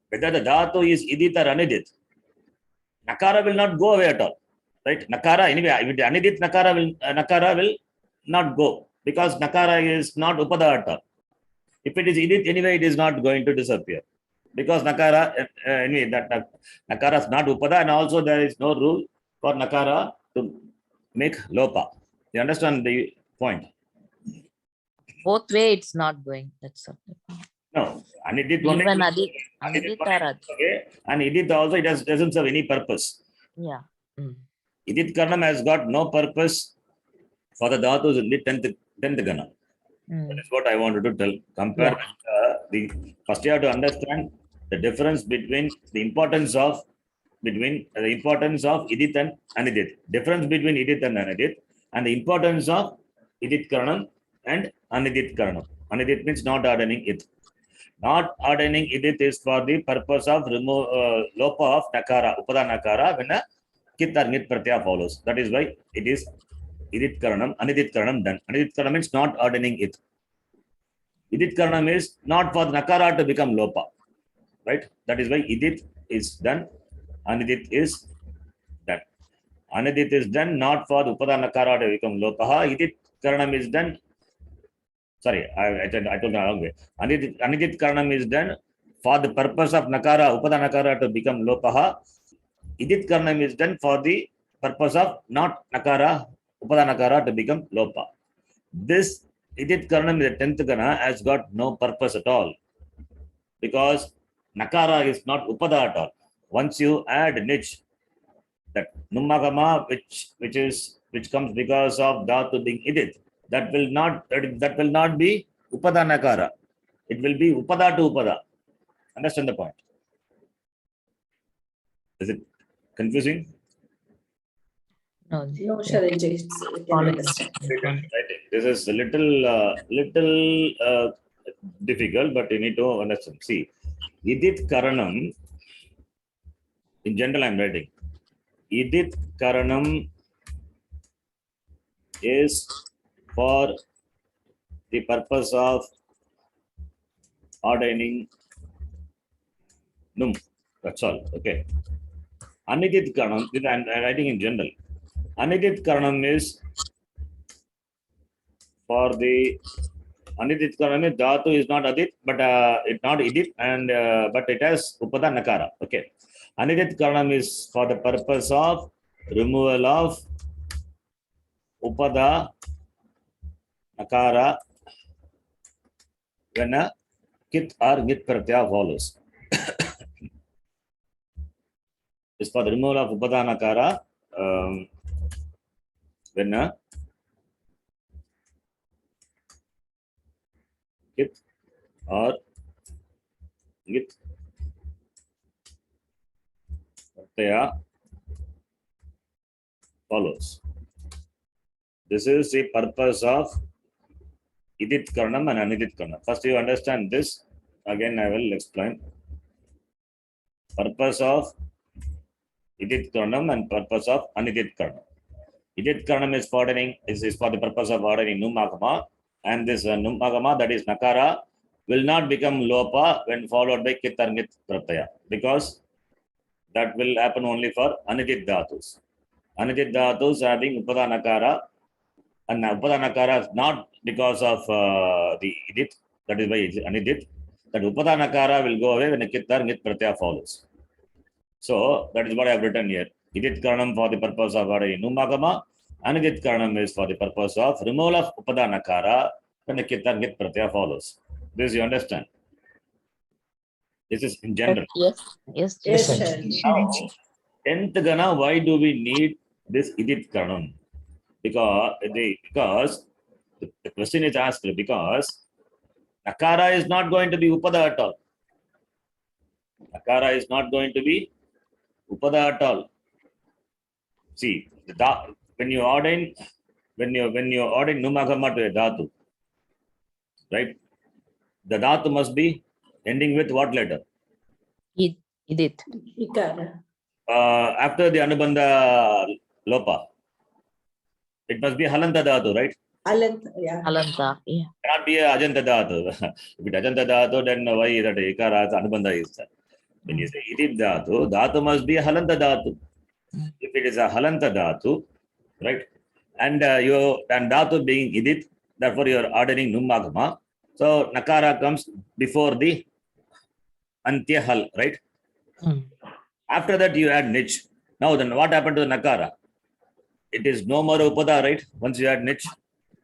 Whether the dhatu is idit or anidit, nakara will not go away at all. Right? Nakara, anyway, if it is anidit, nakara will not go, because nakara is not upada at all. If it is idit, anyway, it is not going to disappear, because nakara, anyway, that nakara is not upada, and also there is no rule for nakara to make lopa. You understand the point? Both way it's not going. That's all. No, anidit only. Even adit Anidit or adit. okay, and idit also it doesn't serve any purpose. Yeah. Mm. Idit karanam has got no purpose for the dhatus in the 10th gana. Mm. That is what I wanted to tell. Compare with first you have to understand the difference between the importance of idit and anidit. Difference between idit and anidit, and the importance of idit karanam and anidit karanam. Anidit means not ordaining it. Not ordaining idit is for the purpose of remove lopa of nakara, upada nakara, when a kit or nit pratyaya follows. That is why it is idit karanam, anidit karanam done. Anidit karanam means not ordaining it. Idit karanam is not for the nakara to become lopa. Right? That is why idit is done, anidit is done. Anidit is done not for the upada nakara to become lopaha. Idit karanam is done. Sorry, I told the wrong way. Anidit karanam is done for the purpose of nakara, upada nakara to become lopaha. Idit karanam is done for the purpose of not nakara, upada nakara to become lopa. This idit karanam is the 10th gana has got no purpose at all, because nakara is not upada at all. Once you add nich, that nummagama, which comes because of dhatu being idit, that will not be upada nakara. It will be upada to upada. Understand the point? Is it confusing? No. No, Sharanji, I can understand. This is a little difficult, but you need to understand. See, idit karanam, in general I'm writing, idit karanam is for the purpose of ordaining num. That's all. Okay. Anidit karanam, I'm writing in general. Anidit karanam is for the anidit karanam. Dhatu is not adit, but it's not idit, and but it has upada nakara. Okay. Anidit karanam is for the purpose of removal of upada nakara when a kit or nit pratyaya follows. Is for the removal of upada nakara when a kit or nit pratyaya follows. This is the purpose of idit karanam and anidit karanam. First you understand this, again I will explain. Purpose of idit karanam and purpose of anidit karanam. Idit karanam is for the purpose of ordering numagama, and this numagama, that is nakara, will not become lopa when followed by kit or nit pratyaya, because that will happen only for anidit dhatus. Anidit dhatus having upadanakara, and upadanakara is not because of the idit, that is why it's anidit. That upadanakara will go away when a kit or nit pratyaya follows. So that is what I have written here. Idit karanam for the purpose of numagama, anidit karanam is for the purpose of removal of upadanakara when a kit or nit pratyaya follows. This you understand? This is in general. Yes, yes. Yes, Yes, sir. Sharanji. Now, 10th gana, why do we need this idit karanam? Because the question is asked because nakara is not going to be upada at all. Nakara is not going to be upada at all. See, when you ordain numagama to a dhatu, right? The dhatu must be ending with what letter? Idit. Ikara. After the anubandha lopa, it must be halanta dhatu, right? Alant, yeah. Alanta. Yeah. Cannot be a ajanta dhatu. If it ajanta dhatu, then why that ikara anubandha is that? When you say idit dhatu, dhatu must be a halanta dhatu. If it is a halanta dhatu, right? And dhatu being idit, therefore you are ordering numagama. So nakara comes before the antya hal, right? After that you add nich. Now then what happened to the nakara? It is no more upada, right? Once you add nich.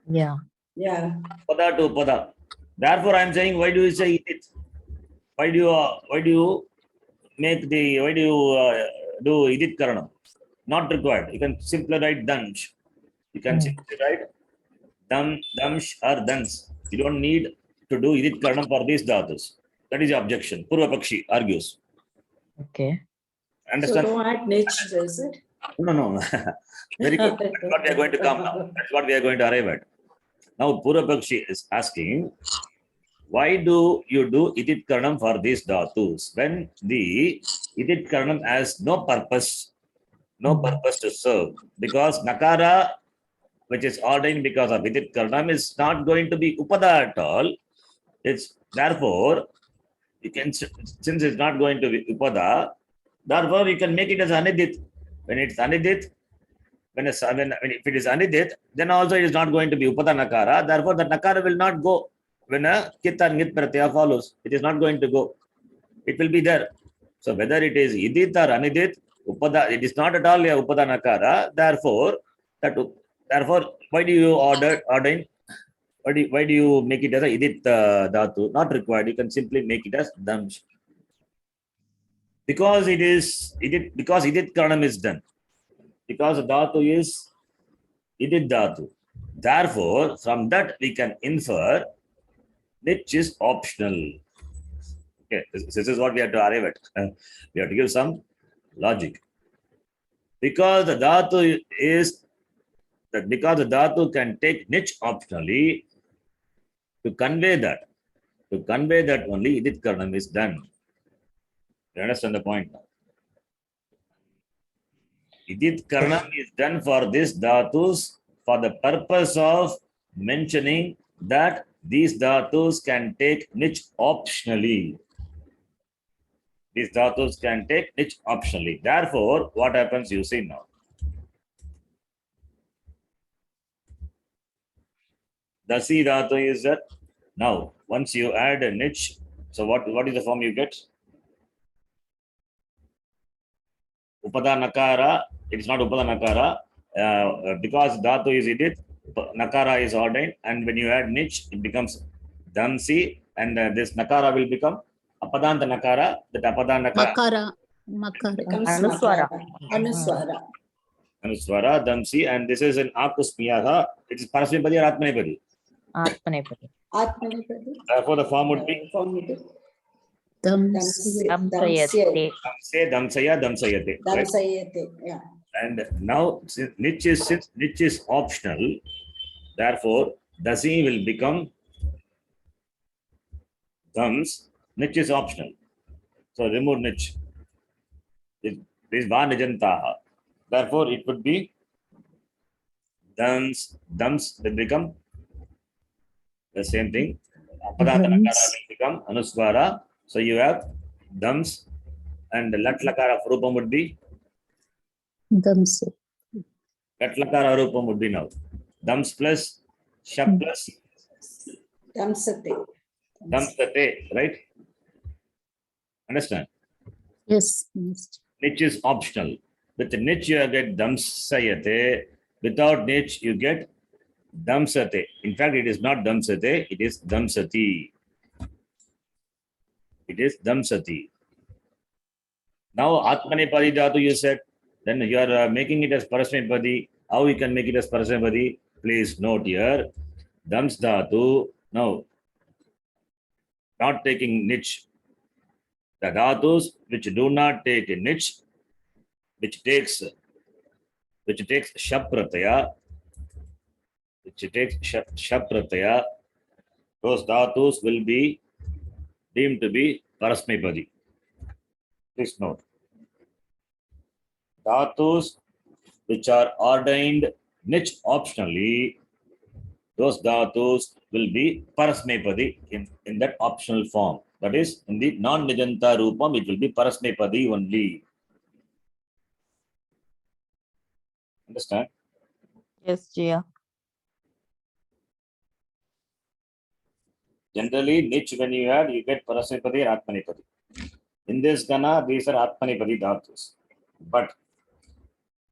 Yeah. Yeah. Upada to upada. Therefore I am saying, why do you say idit? Why do you do idit karanam? Not required. You can simply write dansh. You can simply write damsh or dans. You don't need to do idit karanam for these dhatus. That is the objection. Purva Pakshi argues. Okay. So Understand? don't add niche, is it? No. Very good. That's what we are going to come now. That's what we are going to arrive at. Now Purva Pakshi is asking, why do you do idit karanam for these dhatus when the idit karanam has no purpose to serve? Because nakara, which is ordained because of idit karanam, is not going to be upada at all. It's therefore you can, since it's not going to be upada, therefore you can make it as anidit. When it's anidit, if it is anidit, then also it is not going to be upada nakara. Therefore, the nakara will not go when a kit or nit pratyaya follows. It is not going to go. It will be there. So whether it is idit or anidit, upada, it is not at all a upada nakara. Therefore, why do you ordain? Why do you make it as a idit dhatu? Not required. You can simply make it as damsh. Because it is idit, because idit karanam is done. Because the dhatu is idit dhatu. Therefore, from that we can infer which is optional. Okay, this is what we have to arrive at. We have to give some logic. Because the dhatu can take niche optionally, to convey that only idit karanam is done. You understand the point now? Idit karanam is done for this dhatus for the purpose of mentioning that these dhatus can take niche optionally. These dhatus can take niche optionally. Therefore, what happens, you see now. Dasi dhatu is that now once you add a niche, so what is the form you get? Upada nakara, it is not upada nakara, because dhatu is idit, nakara is ordained, and when you add niche, it becomes damsi, and this nakara will become apadanta nakara, that apadanta nakara. Makara. Becomes Anuswara. Anuswara. Anuswara, damsi, and this is an akusmiyaha, it is parasmipadi or atmanipadi. Atmanepadi. Atmanipadi. Therefore, the form would be Form would be Damsi. Damsayate. damsayate. Right? Damsayate. Yeah. And now, since niche is optional, therefore, dasi will become dams. Niche is optional. So remove niche. This is va nijantaha. Therefore, it would be dams will become the same thing. Apadantara Dhams. Nakara will become Anuswara. So you have Dhams and Lat Lakara of Rupam would be Dhams. Lat Lakara Rupam would be now. Dhams plus Shap plus Damsate. Damsate, right? Understand? Yes. Yes. Niche is optional. With the niche you get Damsayate. Without niche you get Damsate. In fact, it is not Damsate, it is Damsati. It is Damsati. Now Atmanepadi Dhatu you said, then you are making it as Parasmepadi. How you can make it as Parasmepadi? Please note here. Dams Dhatu. Now, not taking niche. The dhatus which do not take a niche, which takes Shaprataya, those dhatus will be deemed to be Parasmepadi. Please note. Dhatus which are ordained niche optionally, those dhatus will be Parasmepadi in that optional form. That is, in the non-Nijanta Rupam, it will be Parasmepadi only. Understand? Yes, Jia. Generally, niche when you add, you get Parasmepadi or Atmanepadi. In this Gana, these are Atmanepadi dhatus. But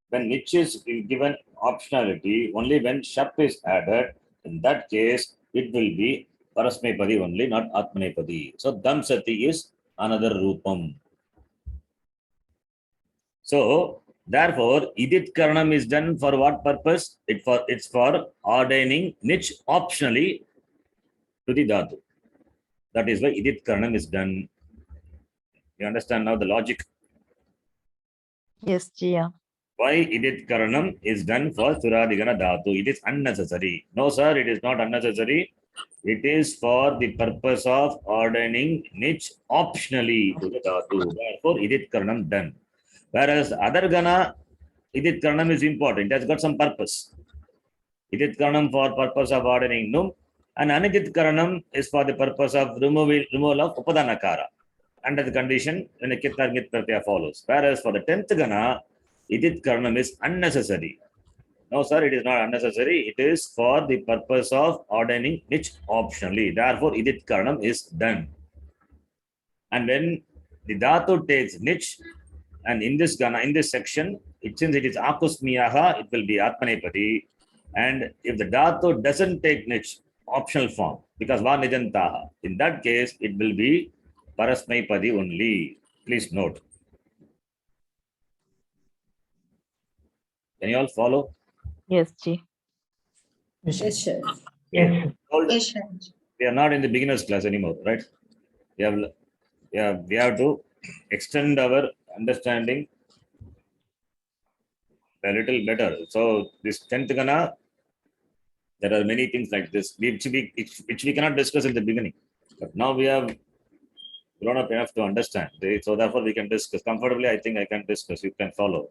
when niche is given optionality, only when Shap is added, in that case, it will be Parasmepadi only, not Atmanepadi. So, Damsati is another Rupam. So, therefore, Idit Karanam is done for what purpose? It's for ordaining niche optionally to the Dhatu. That is why Idit Karanam is done. You understand now the logic? Yes, Jia. Why Idit Karanam is done for Suradigana Dhatu? It is unnecessary. No, sir, it is not unnecessary. It is for the purpose of ordaining niche optionally to the Dhatu. Therefore, Idit Karanam done. Whereas other Gana, Idit Karanam is important. It has got some purpose. Idit Karanam for purpose of ordaining Num, and Anidit Karanam is for the purpose of removal of Upadanakara under the condition when a Kitnar Git Pratyaya follows. Whereas for the 10th Gana, Idit Karanam is unnecessary. No, sir, it is not unnecessary. It is for the purpose of ordaining niche optionally. Therefore, Idit Karanam is done. And when the Dhatu takes niche, and in this Gana, in this section, since it is Akusmiyaha, it will be Atmanepadi. And if the Dhatu doesn't take niche, optional form, because Va Nijantaha, in that case, it will be Parasmaipadi only. Please note. Can you all follow? Yes, Ji. Yes, sir. Yes. Yes, sir. We are not in the beginner's class anymore, right? We have to extend our understanding a little better. So this 10th Gana, there are many things like this, which we cannot discuss in the beginning. But now we have grown up enough to understand. So therefore we can discuss comfortably. I think I can discuss. You can follow.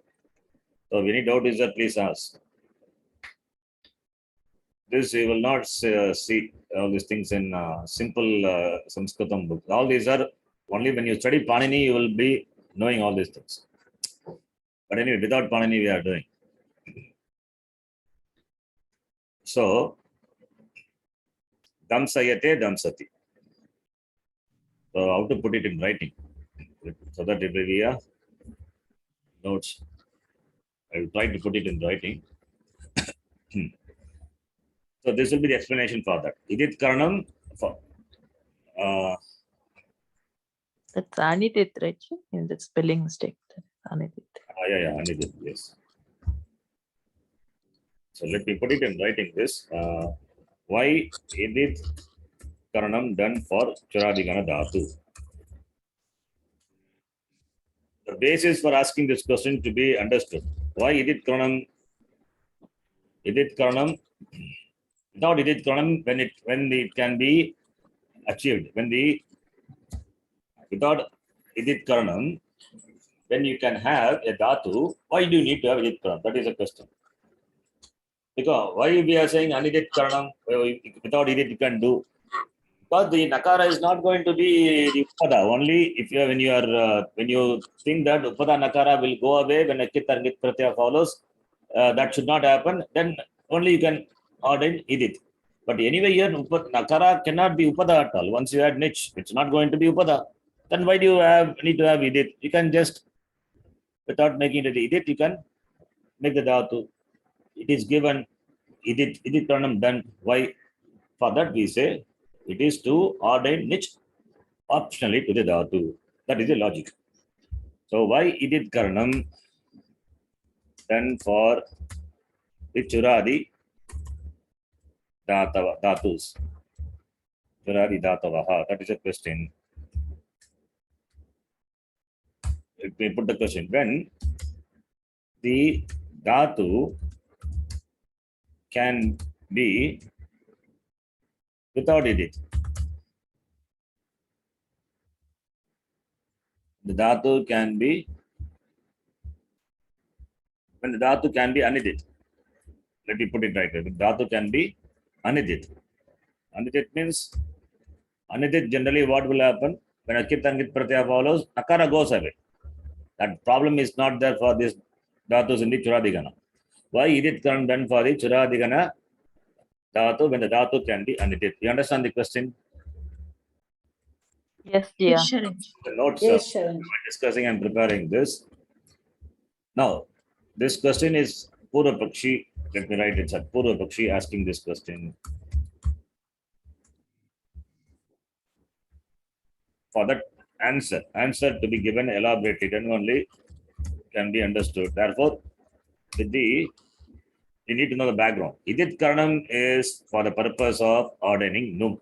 So if any doubt is there, please ask. This you will not see all these things in simple Sanskritam book. All these are only when you study Panini, you will be knowing all these things. But anyway, without Panini, we are doing. So, Damsayate, Damsati. So, how to put it in writing? So that it will be a notes. I will try to put it in writing. So this will be the explanation for that. Idit Karanam for That's Anidit, right? Ji? In the spelling mistake. Anidit. yeah, Anidit, yes. So let me put it in writing this. Why Idit Karanam done for Churadigana Dhatu? The basis for asking this question to be understood. Why Idit Karanam? Idit Karanam, without Idit Karanam, when it can be achieved, without Idit Karanam, when you can have a Dhatu, why do you need to have Idit Karanam? That is a question. Because why we are saying Anidit Karanam, without Idit you can do. But the nakara is not going to be the upada. Only if you when you think that upada nakara will go away when a kit or nit pratyaya follows, that should not happen. Then only you can ordain idit. But anyway, here nakara cannot be upada at all. Once you add nich, it's not going to be upada. Then why do you need to have idit? You can just, without making it idit, you can make the dhatu. It is given idit karanam done. Why? For that we say it is to ordain niche optionally to the dhatu. That is the logic. So why idit karanam then for the churadi dhatus? Churadi dhatavaha. That is a question. Let me put the question. When the dhatu can be without idit. The dhatu can be, when the dhatu can be anidit. Let me put it right here. The dhatu can be anidit. Anidit means, anidit generally what will happen? When a kit and git pratyaya follows, nakara goes away. That problem is not there for this dhatus in the churadigana. Why idit karanam done for the churadigana dhatu when the dhatu can be anidit? You understand the question? Yes, Yes, Jia. Sharan. The notes Yes, Sharan. we're discussing and preparing this. Now, this question is Purva Pakshi. Let me write it. Purva Pakshi asking this question. For that answer to be given elaborately, then only can be understood. Therefore, you need to know the background. Idit Karanam is for the purpose of ordaining Num.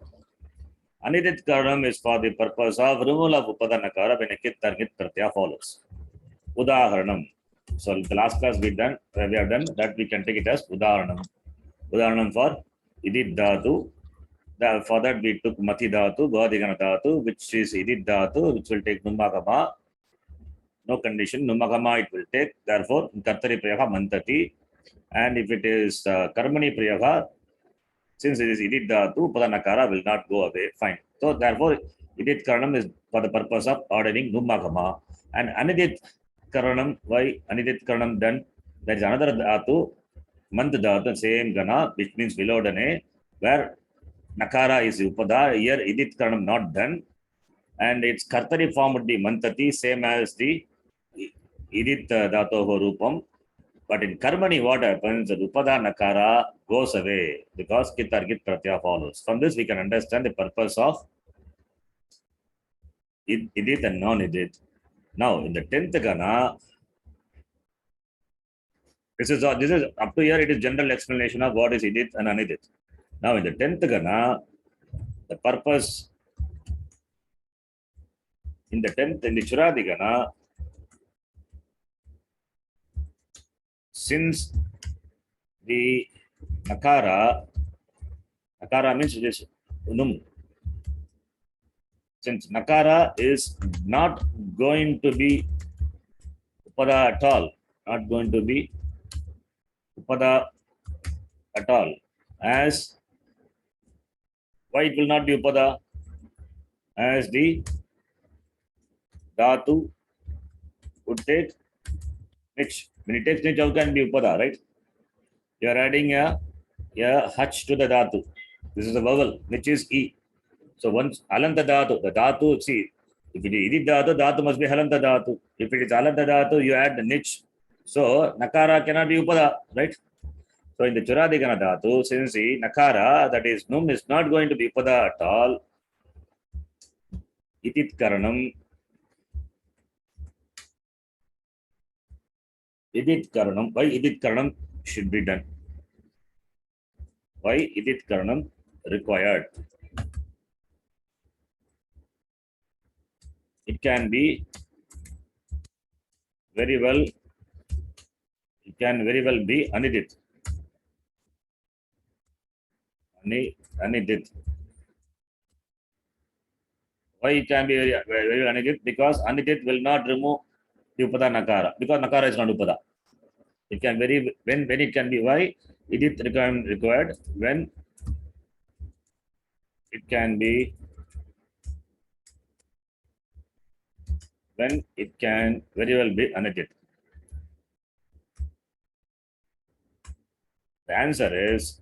Anidit Karanam is for the purpose of removal of Upadanakara when a Kit Targit Pratyaya follows. Udaharanam. So the last class we have done that we can take it as Udaharanam. Udaharanam for Idit Dhatu. For that we took Mati Dhatu, Bhadigana Dhatu, which is Idit Dhatu, which will take Numakama. No condition, Numakama it will take. Therefore, Kartari Priyaha Mantati. And if it is Karmani Priyaha, since it is Idit Dhatu, Padanakara will not go away. Fine. So therefore, Idit Karanam is for the purpose of ordering Numakama. And Anidit Karanam, why Anidit Karanam done? There is another Dhatu, Mant Dhatu, same Gana, which means Vilodane, where Nakara is Upada. Here Idit Karanam not done. And its Kartari form would be Mantati, same as the Idit Dhatoho Rupam. But in Karmani, what happens? The Upada Nakara goes away because Kit or Git Pratyaya follows. From this, we can understand the purpose of Idit and non-Idit. Now, in the 10th Gana, this is up to here, it is general explanation of what is Idit and Anidit. Now, in the 10th Gana, the purpose in the Churadi Gana, since the Nakara means it is Num. Since Nakara is not going to be Upada at all, not going to be Upada at all, as why it will not be Upada? As the Dhatu would take Nich. When it takes Nich, how can be Upada, right? You are adding a Hach to the Dhatu. This is a vowel, which is E. So once Alanta Dhatu, the Dhatu, see, if it is Idit Dhatu, Dhatu must be Halanta Dhatu. If it is Alanta Dhatu, you add the Nich. So Nakara cannot be Upada, right? So in the Churadigana Dhatu, since the Nakara, that is Num, is not going to be Upada at all, Idit Karanam. Idit Karanam. Why Idit Karanam should be done? Why Idit Karanam required? It can be very well, it can very well be Anidit. Anidit. Why it can be very Anidit? Because Anidit will not remove the Upada Nakara, because Nakara is not Upada. It can very, when it can be, why Idit required? When it can be when it can very well be anagit. The answer is,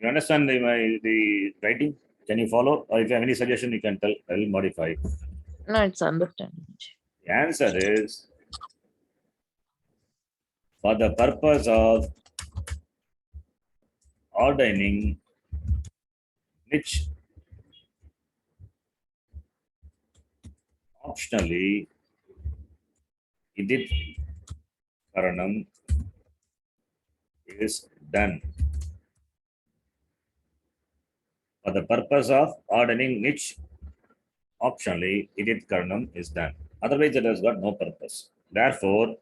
you understand the writing? Can you follow? Or if you have any suggestion, you can tell. I will modify. No, it's understanding. The answer is, for the purpose of ordaining which optionally idit karanam is done. For the purpose of ordaining which optionally idit karanam is done. Otherwise, it has got no purpose. Therefore,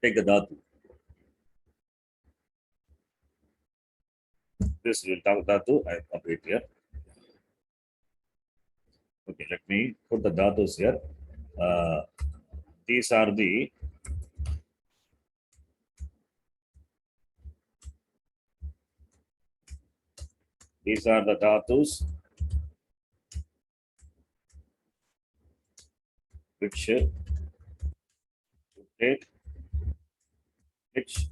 take the dhatu. This will talk dhatu. I update here. Okay, let me put the dhatus here. These are the dhatus which take which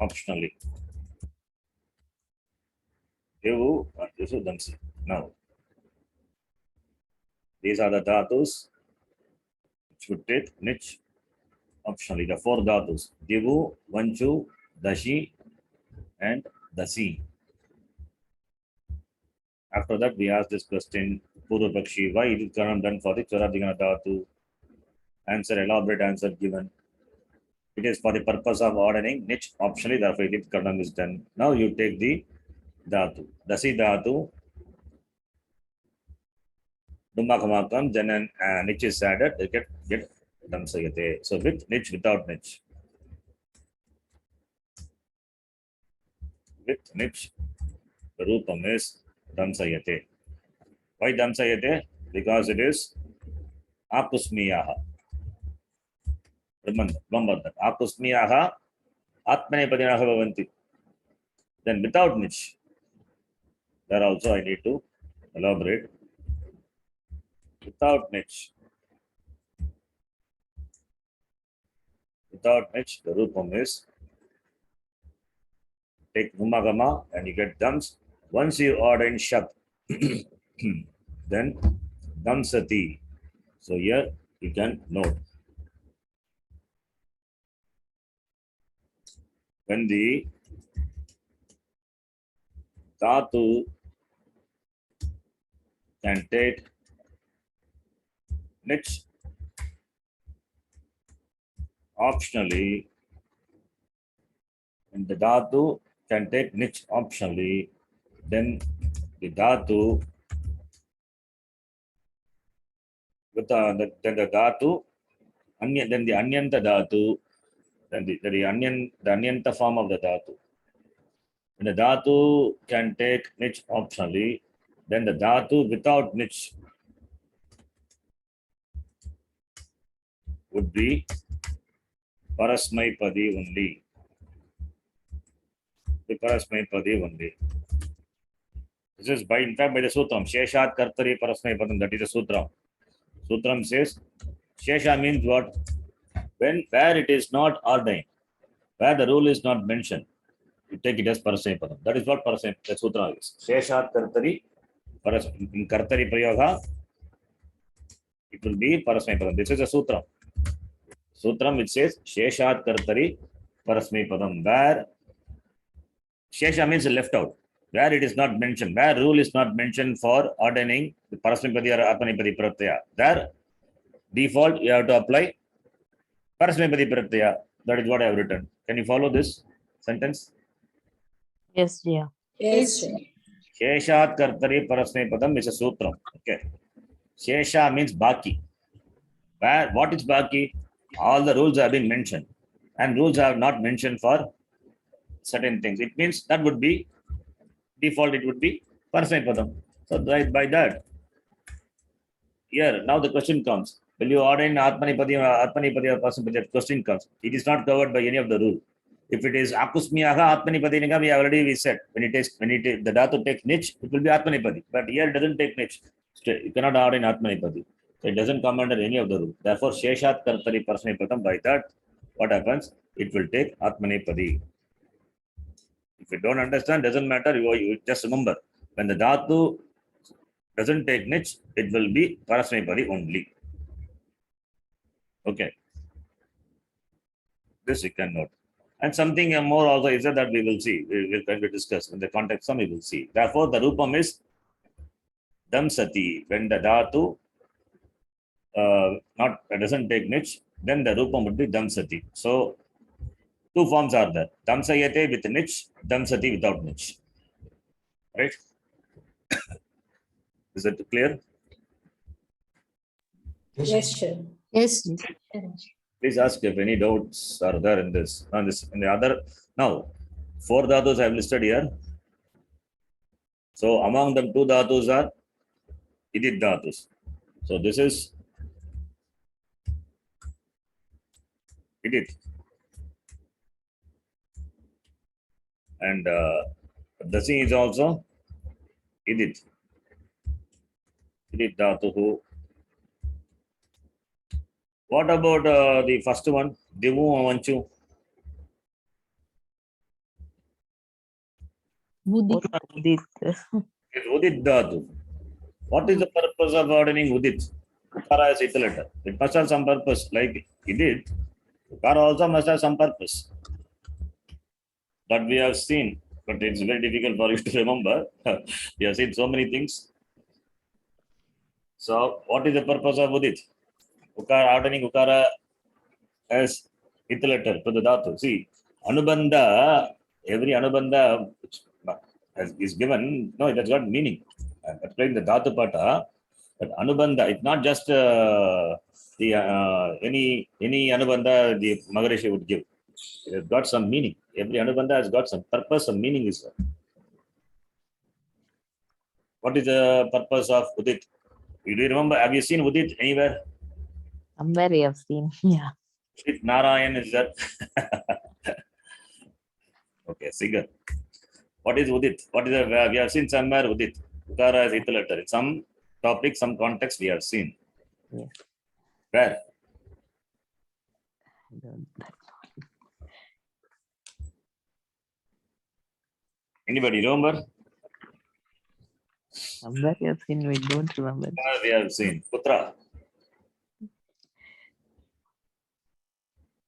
optionally. Devu, this is Damsi. Now, these are the dhatus which would take niche optionally. The 4 dhatus: Devu, Vanchu, Dashi, and Dasi. After that, we ask this question, Purva Pakshi, why is it Karanam done for the Charadigana dhatu? Answer, elaborate answer given. It is for the purpose of ordering niche optionally, therefore it Karanam is done. Now you take the dhatu. Dasi dhatu, Dumakamakam, then an niche is added, they get Damsayate. So with niche, without niche. With niche, the Rupam is Damsayate. Why Damsayate? Because it is Apusmiyaha. Remember that. Apusmiyaha Atmanepadinaha Bhavanti. Then without niche, there also I need to elaborate. Without niche, the Rupam is take Numagama and you get Dams. Once you order in Shat, then Damsati. So here you can note. When the dhatu can take niche optionally, and the dhatu can take niche optionally, then the dhatu with then the dhatu, then the anyanta dhatu, then the anyanta form of the dhatu. When the dhatu can take niche optionally, then the dhatu without niche would be Parasmaipadi only. The Parasmaipadi only. This is in fact by the Sutram. Sheshat Kartari Parasmaipadam, that is the Sutram. Sutram says, Shesha means what? Where it is not ordained, where the rule is not mentioned, you take it as Parasmaipadam. That is what the Sutra is. Sheshat Kartari, in Kartari Prayoga, it will be Parasmaipadam. This is a Sutram. Sutram which says Sheshat Kartari Parasmaipadam, where Shesha means left out, where it is not mentioned, where rule is not mentioned for ordaining the Parasmaipadi or Atmanipadi Pratyaya. There, default, you have to apply Parasmaipadi Pratyaya. That is what I have written. Can you follow this sentence? Yes, dear. Yes, sir. Sheshat Kartari Parasmaipadam is a Sutram. Okay. Shesha means Baki. What is Baki? All the rules have been mentioned, and rules have not mentioned for certain things. It means that would be default, it would be Parasmaipadam. So by that, here now the question comes, Will you ordain Atmanipadi person, that question comes. It is not covered by any of the rule. If it is Akusmiyaha Atmanipadi, we said when it is the Dhatu takes niche, it will be Atmanipadi. But here it doesn't take niche. You cannot ordain Atmanipadi. So it doesn't come under any of the rule. Therefore, Sheshat Kartari Prasnipatam, by that, what happens? It will take Atmanipadi. If you don't understand, doesn't matter. You just remember, when the Dhatu doesn't take niche, it will be Parasmipadi only. Okay. This you can note. And something more also is that we will see. We will kind of discuss in the context some we will see. Therefore, the Rupam is Damsati. When the Dhatu doesn't take niche, then the Rupam would be Damsati. So two forms are there. Damsayate with niche, Damsati without niche. Right? Is it clear? Yes, sure. Yes. Please ask if any doubts are there in this. In the other. Now, 4 dhatus I have listed here. So among them, 2 dhatus are idit dhatus. So this is idit. And dasi is also idit. Idit dhatu. What about the first one? Divu Avanchu. Udit. It's Udit Dhatu. What is the purpose of ordaining Udit? Ukara is eighth letter. It must have some purpose. Like Idit, Ukara also must have some purpose. But we have seen, but it's very difficult for you to remember. We have seen so many things. So, what is the purpose of Udit? Ukara, ordaining Ukara as eighth letter to the Dhatu. See, Anubandha, every Anubandha is given, no, it has got meaning. I'm explaining the Dhatu Pata, but Anubandha, it's not just any Anubandha the Maharishi would give. It has got some meaning. Every Anubandha has got some purpose, some meaning is there. What is the purpose of Udit? Do you remember? Have you seen Udit anywhere? Somewhere we have seen. Yeah. Udit Narayan is there. Okay, Sigar. What is Udit? What is we have seen somewhere Udit. Ukara is eighth letter. In some topic, some context we have seen. Yes. Where? I don't- Anybody remember? Somewhere we have seen, we don't remember. Where we have seen Putra.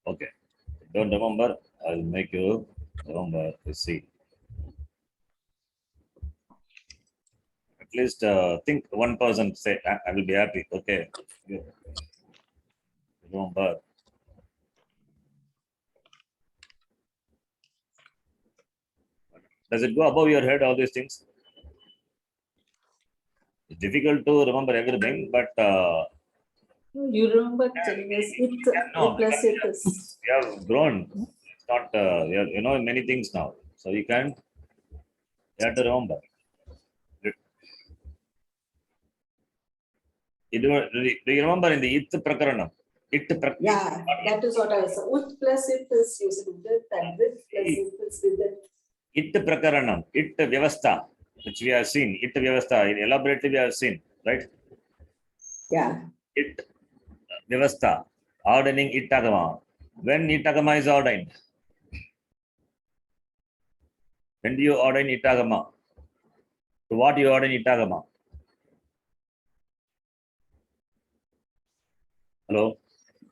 Okay. Don't remember. I'll make you remember. Let's see. At least think one person say, I will be happy. Okay. Good. Remember. Does it go above your head, all these things? It's difficult to remember everything, but You remember telling us it no, plus it is. we have grown. It's not, you know many things now. So you have to remember. Do you remember in the It Prakaranam? Yeah, that is what I was. Ut plus it is used with it, and with plus it is with it. It Prakaranam, It Vyavastha, which we have seen, It Vyavastha, elaborately we have seen, right? Yeah. It Vyavastha, ordaining Itagama. When Itagama is ordained? When do you ordain Itagama? To what you ordain Itagama? Hello?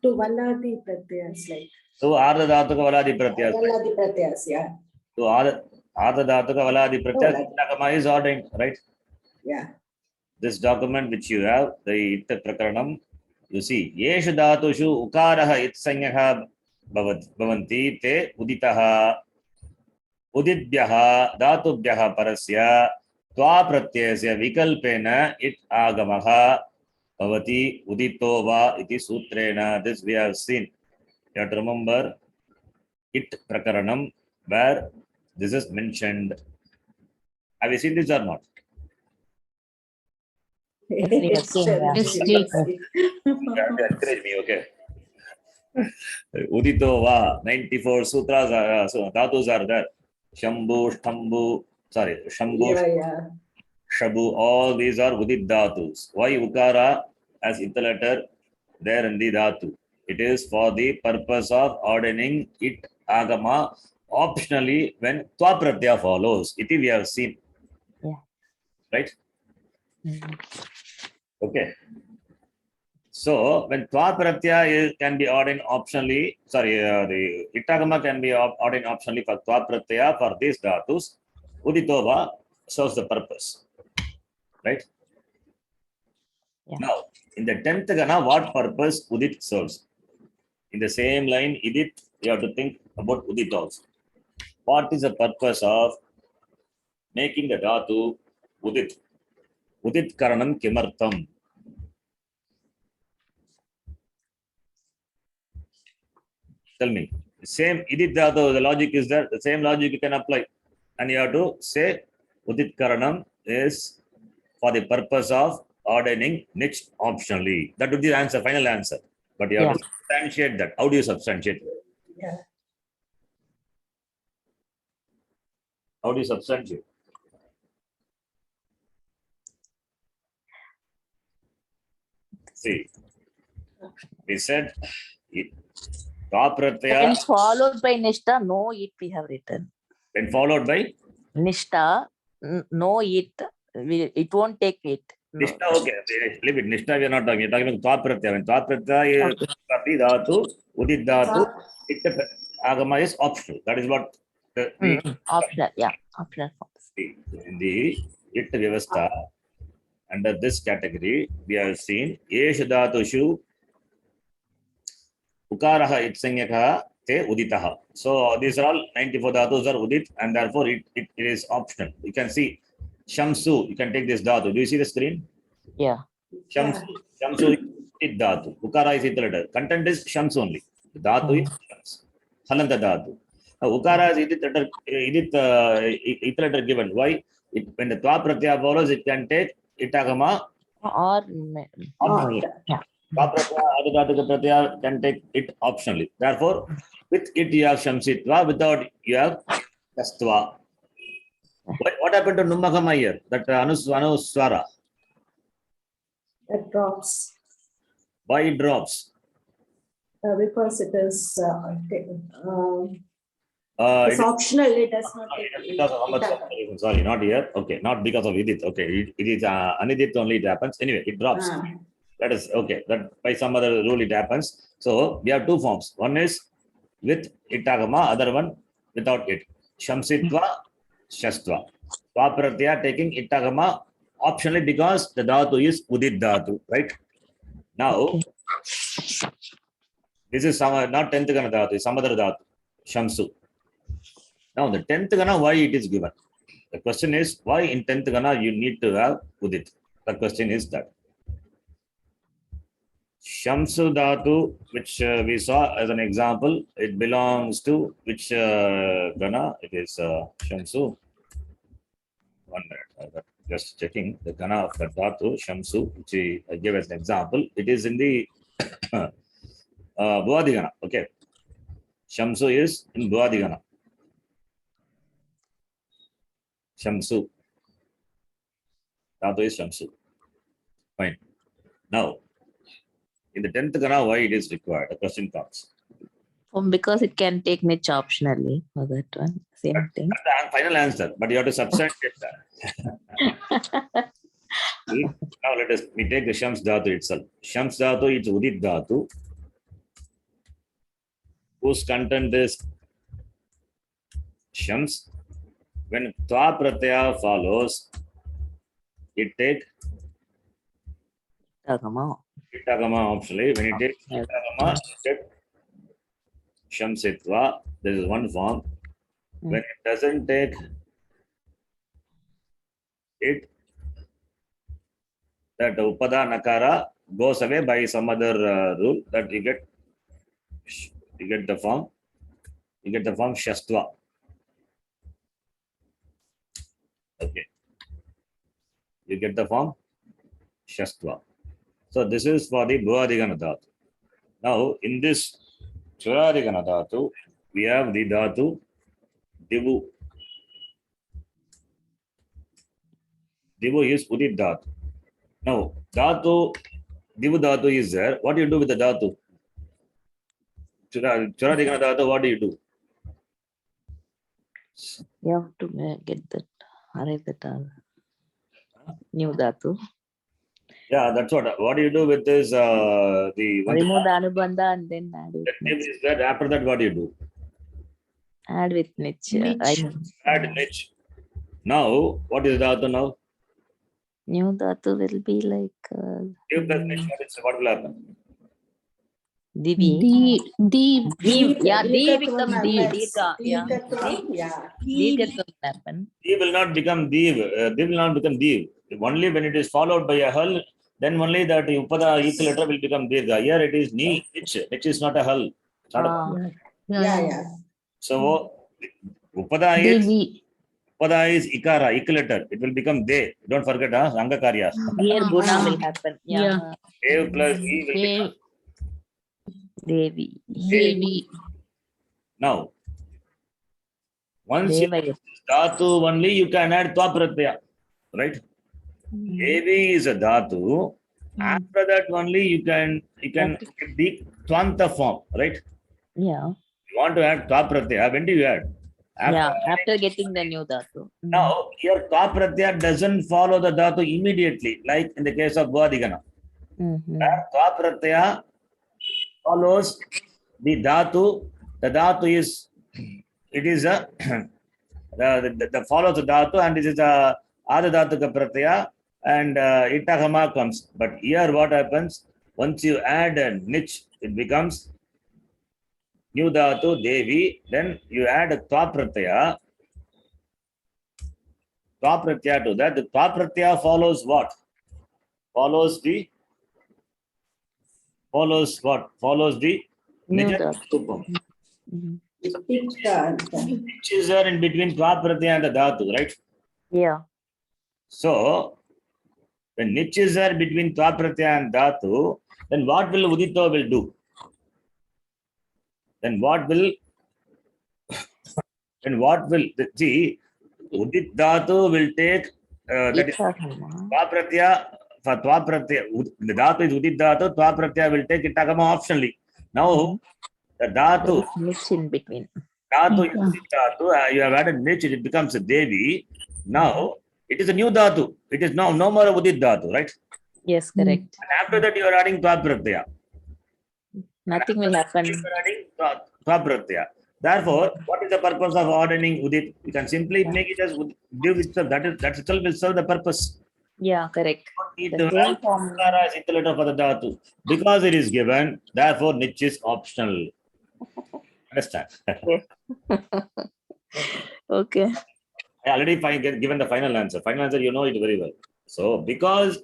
To Valadi Pratyas, like. So Ardha Dhatuka Valadi Pratyas. Valadi Pratyas, yeah. So Ardha Dhatuka Valadi Pratyas, Valadi. Itagama is ordained, right? Yeah. This document which you have, the It Prakaranam, you see, Yeshu Dhatushu Ukaraha Itsanyaka Bhavanti Te Uditaha Uditbyaha Dhatubhyaha Parasya Tva Pratyasya Vikalpena It Agamaha Bhavati Uditova Iti Sutrena. This we have seen. You have to remember It Prakaranam where this is mentioned. Have you seen this or not? Yes, we have seen, yeah. Yes, please. You have to encourage me, okay? Udito va, 94 sutras are, so dhatus are there. Shambhu, Shtambhu, sorry, Shambhu, Yeah. Shabu, all these are Udit dhatus. Why Ukara as ita letter there in the dhatu? It is for the purpose of ordaining it agama optionally when Twa Pratyaya follows. Iti we have seen. Yeah. Right? Mm. Okay. So when Twa Pratyaya can be ordained optionally, the Itagama can be ordained optionally for Twa Pratyaya for these dhatus. Uditova serves the purpose. Right? Yeah. Now, in the 10th Gana, what purpose Udit serves? In the same line, Idit, you have to think about Udit also. What is the purpose of making the dhatu Udit? Udit Karanam Kimartam. Tell me. Same Idit dhatu, the logic is there, the same logic you can apply. And you have to say Udit Karanam is for the purpose of ordaining niche optionally. That would be the answer, final answer. But you have to substantiate that. How do you substantiate? Yeah. How do you substantiate? See, we said Twa Pratyaya When followed by Nishta, no it we have written. when followed by Nishta, no it, it won't take it. No. Nishta, okay. Leave it. Nishta, we are not talking. We are talking about Twa Pratyaya. When Twa Pratyaya is Prati dhatu, Udit dhatu, Itta Agama is optional. That is what the Optional, yeah, optional forms. in the Itta Vyavastha, under this category, we have seen Yesh dhatushu Ukaraha Itsanyakaha te Uditaha. So these are all 94 dhatus are Udit, and therefore it is optional. You can see Shamsu, you can take this dhatu. Do you see the screen? Yeah. Shamsu. Shamsu is Udit dhatu. Ukara is Ita letter. Content is Shams only. The dhatu is Shams. Halanta dhatu. Now, Ukara is Ita letter given. Why? When the Twa Pratyaya follows, it can take Itagama. Or no it. Yeah. Twa Pratyaya, Adhidhatika Pratyaya can take it optionally. Therefore, with it you have Shamsitva, without you have Kastva. What happened to Numakama here? That Anuswara. That drops Why it drops? because it is It it's is optional. It does not take because of how much? Itagama. Sorry, not here. Okay, not because of Idit. Okay, it is Anidit only. It happens anyway. It drops. That is okay. That by some other rule it happens. So we have two forms. One is with Itagama, other one without it. Shamsitva, Shastva. Twa Pratyaya taking Itagama optionally because the dhatu is Udit dhatu, right? Now, this is some not 10th Gana dhatu, it's some other dhatu, Shamsu. Now, the 10th Gana, why it is given? The question is, why in 10th Gana you need to have Udit? The question is that. Shamsu dhatu, which we saw as an example, it belongs to which Gana? It is Shamsu. 1 minute, just checking the Gana of the dhatu, Shamsu, which I gave as an example. It is in the Bhuadi Gana. Okay. Shamsu is in Bhuadi Gana. Shamsu. Dhatu is Shamsu. Fine. Now, in the 10th Gana, why it is required? The question comes. Because it can take niche optionally for that one. Same thing. That's the final answer, but you have to substantiate that. Now we take the Shams Dhatu itself. Shams Dhatu is Udit Dhatu, whose content is Shams. When Twa Pratyaya follows, it take Itagama. Itagama optionally. When it takes Itagama, it take Shamsitva. This is one form. When it doesn't take it, that Upada Nakara goes away by some other rule that you get the form. You get the form Shastva. Okay. You get the form Shastva. So this is for the Bhuvadigana Dhatu. Now in this Churadigana Dhatu, we have the Dhatu Divu. Divu is Udit Dhatu. Now Dhatu, Divu Dhatu is there. What do you do with the Dhatu? Churadigana Dhatu, what do you do? You have to get that, arrive that new dhatu. Yeah, that's what do you do with this? The one Remove the anubandha and then add with that name nich. is that after that, what do you do? Add with nich. I Nich. mean, Add niche. Now, what is dhatu now? new dhatu will be like Div plus niche, what will happen? divi. The Yeah, di Dirgatvam becomes di. happens. Dirgha. Yeah. Dirgatvam, yeah. Dirgatvam will happen. Div will not become div. Div will not become div. Only when it is followed by a hull, then only that upada equal letter will become dirgha. Here it is ni, niche. Niche is not a hull. It's not a- Ah, Yeah. So, upada is Devi. Upada is ikara, equal letter. It will become de. Don't forget, Angakaryas. here Ah, guna ah. will happen. Yeah. Dev plus e will become. Devi. Devi. Now, once you Deva. dhatu only, you can add twa pratyaya, right? Devi is a dhatu. After that only you can get the twanta form, right? Yeah. You want to add twa pratyaya. When do you add? Yeah. After getting the new dhatu. Now, here twa pratyaya doesn't follow the dhatu immediately, like in the case of Bhuvadigana. Mhm. Twa pratyaya follows the dhatu. The dhatu is, it is a, the follows the dhatu and this is a Adha Dhatuka pratyaya and Itagama comes. But here what happens, once you add a niche, it becomes new dhatu, Devi, then you add a twa pratyaya. Twa pratyaya to that. The twa pratyaya follows what? Follows what? Follows the New Nija dhatu. Supam. Mhm. Which is there in between twa pratyaya and the dhatu, right? Yeah. So, when niche is there between twa pratyaya and dhatu, then what will udita will do? Then what will see, udit dhatu will take that is Itagama. twa pratyaya for twa pratyaya. The dhatu is udit dhatu, twa pratyaya will take itagama optionally. Now, the There dhatu, is niche in between. dhatu is udit dhatu, you have added niche, it becomes a Devi. Now, it is a new dhatu. It is now no more a udit dhatu, right? Yes, correct. And after that, you are adding twa pratyaya. Nothing will happen. You are adding twa pratyaya. Therefore, what is the purpose of ordering udit? You can simply make it as div itself. That itself will serve the purpose. Yeah, correct. You The don't same need to form. have Ukara as equal letter for the dhatu. Because it is given, therefore niche is optional. Understand? Okay. I already given the final answer. Final answer, you know it very well. So because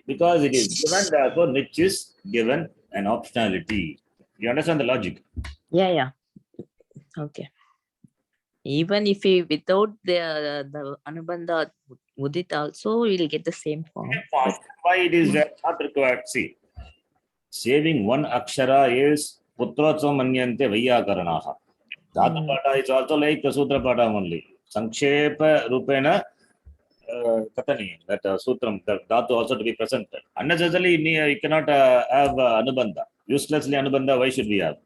it is given, therefore niche is given an optionality. You understand the logic? Yeah, yeah. Okay. Even if we without the Anubandha Udit also, we'll get the same form. Why it is not required? See, saving one akshara is putrotso manyante vayyakaranaha. Dhatu pada is also like the sutra pada only. Sankshepa rupena katani, that sutram, that dhatu also to be present. Unnecessarily, you cannot have anubandha. Uselessly anubandha, why should we have?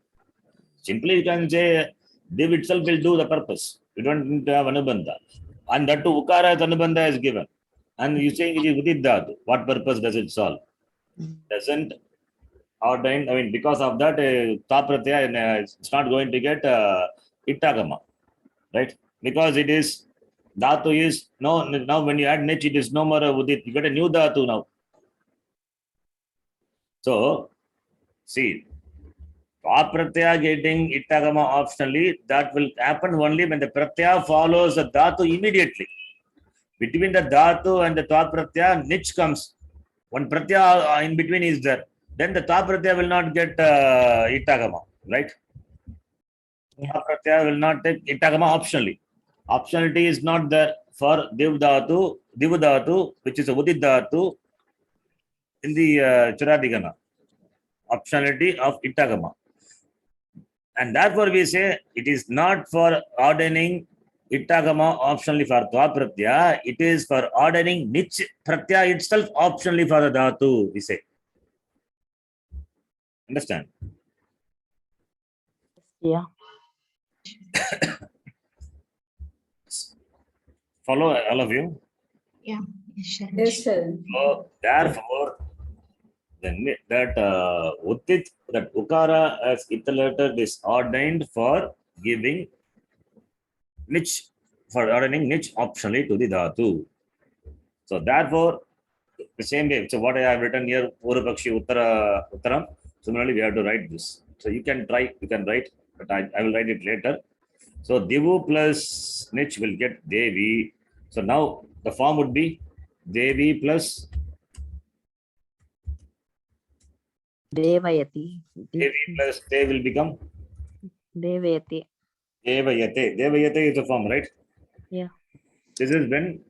Simply you can say div itself will do the purpose. You don't need to have anubandha. And that to ukara as anubandha is given. And you saying it is udit dhatu. What purpose does it solve? Doesn't ordain, I mean, because of that, twa pratyaya, it's not going to get ittagama, right? Because it is, dhatu is, no, now when you add niche, it is no more udit. You get a new dhatu now. So, see, twa pratyaya getting ittagama optionally, that will happen only when the pratyaya follows the dhatu immediately. Between the dhatu and the twa pratyaya, niche comes. One pratyaya in between is there. Then the twa pratyaya will not get ittagama, right? Yeah. Twa pratyaya will not take ittagama optionally. Optionality is not there for div dhatu, which is a udit dhatu. in the Churadigana, optionality of Itagama. And therefore we say it is not for ordaining Itagama optionally for Tva Pratyaya, it is for ordaining Nich Pratyaya itself optionally for the Dhatu, we say. Understand? Yeah. Follow all of you? Yes, Sharan. Yes, Sharan. So therefore, that Uttit, that Ukara as iterated is ordained for giving niche, for ordaining niche optionally to the Dhatu. So therefore, the same way, so what I have written here, Purvapakshi Uttaram, similarly we have to write this. So you can try, you can write, but I will write it later. So Divu plus niche will get Devi. So now the form would be Devi plus Devayati. Devi plus Te will become Devayati. Devayate. Devayate is the form, right? Yeah. This is when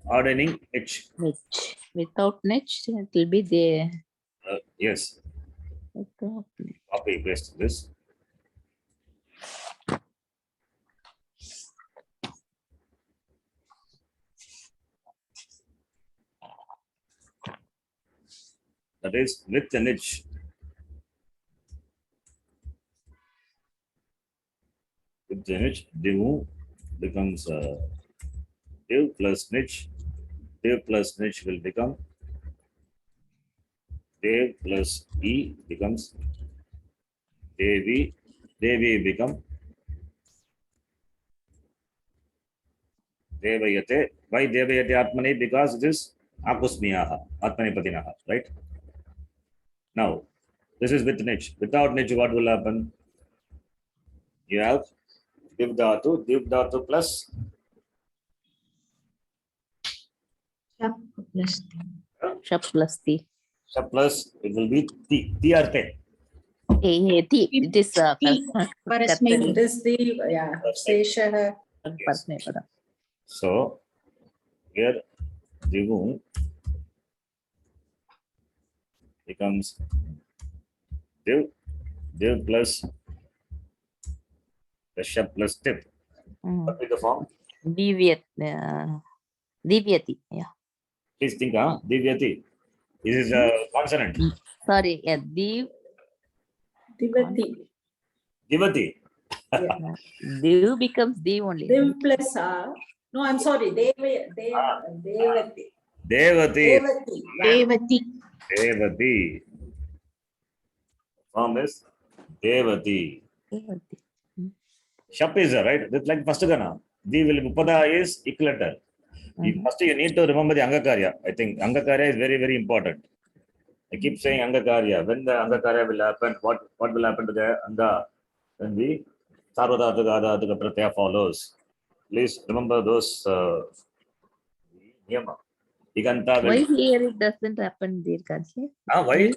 ordaining H. Niche. Without niche, it will be there. Yes, Without copy paste this. That is with the niche. With the niche, Divu becomes Div plus niche. Div plus niche will become Dev plus E becomes Devi. Devi become Devayate. Why Devayate Atmani? Because it is Akusmiyaha, Atmanipatinaha, right? Now, this is with niche. Without niche, what will happen? You have Div Dhatu plus Shap plus Shap plus T. Sha plus, it will be T or Te. T. It is T. Parasmay. It is the, yeah, Sesha. Parasmay. So, here Divu becomes Div plus the Sha plus Tip. What is the form? Divyati. Yeah. Please think, Divyati. This is a consonant. Sorry. Yeah. Div. Divati. Divati. Yeah. Div becomes Div only. Div plus no, I'm sorry. Devati. Devati. Devati. Yeah. Devati. Devati. Form is Devati. Devati. Shap is right. That's like first gana. The will Upada is equilateral. First, you need to remember the Angakarya. I think Angakarya is very, very important. I keep saying Angakarya. When the Angakarya will happen, what will happen to the Anga? When the Sarvadhatuka Adhatuka Pratyaya follows. Please remember those niyama. Iganta Why will. here it doesn't happen there, Kanchi? Why?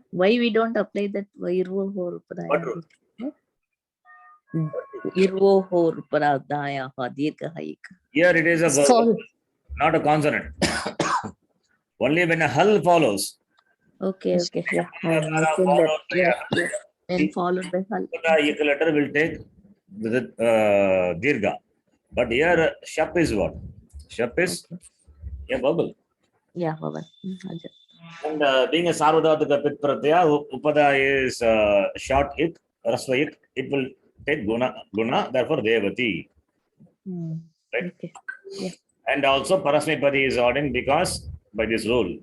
Why we don't apply that Irvo What rule? Irvo Pradaya Dirghayik. Here it is a verb, Sol. not a consonant. Only when a hull follows. Okay. Yeah. I understand that. Yes. And followed by Hal. The equilateral will take the Dirga. But here Shap is what? Shap is a bubble. Yeah, Bhavan. And being a Sarvadhatuka Pit Pratyaya, Upada is short it, Rasva it will take Guna, therefore Devati. Right? Okay. And also Parasmipadi is ordained because by this rule,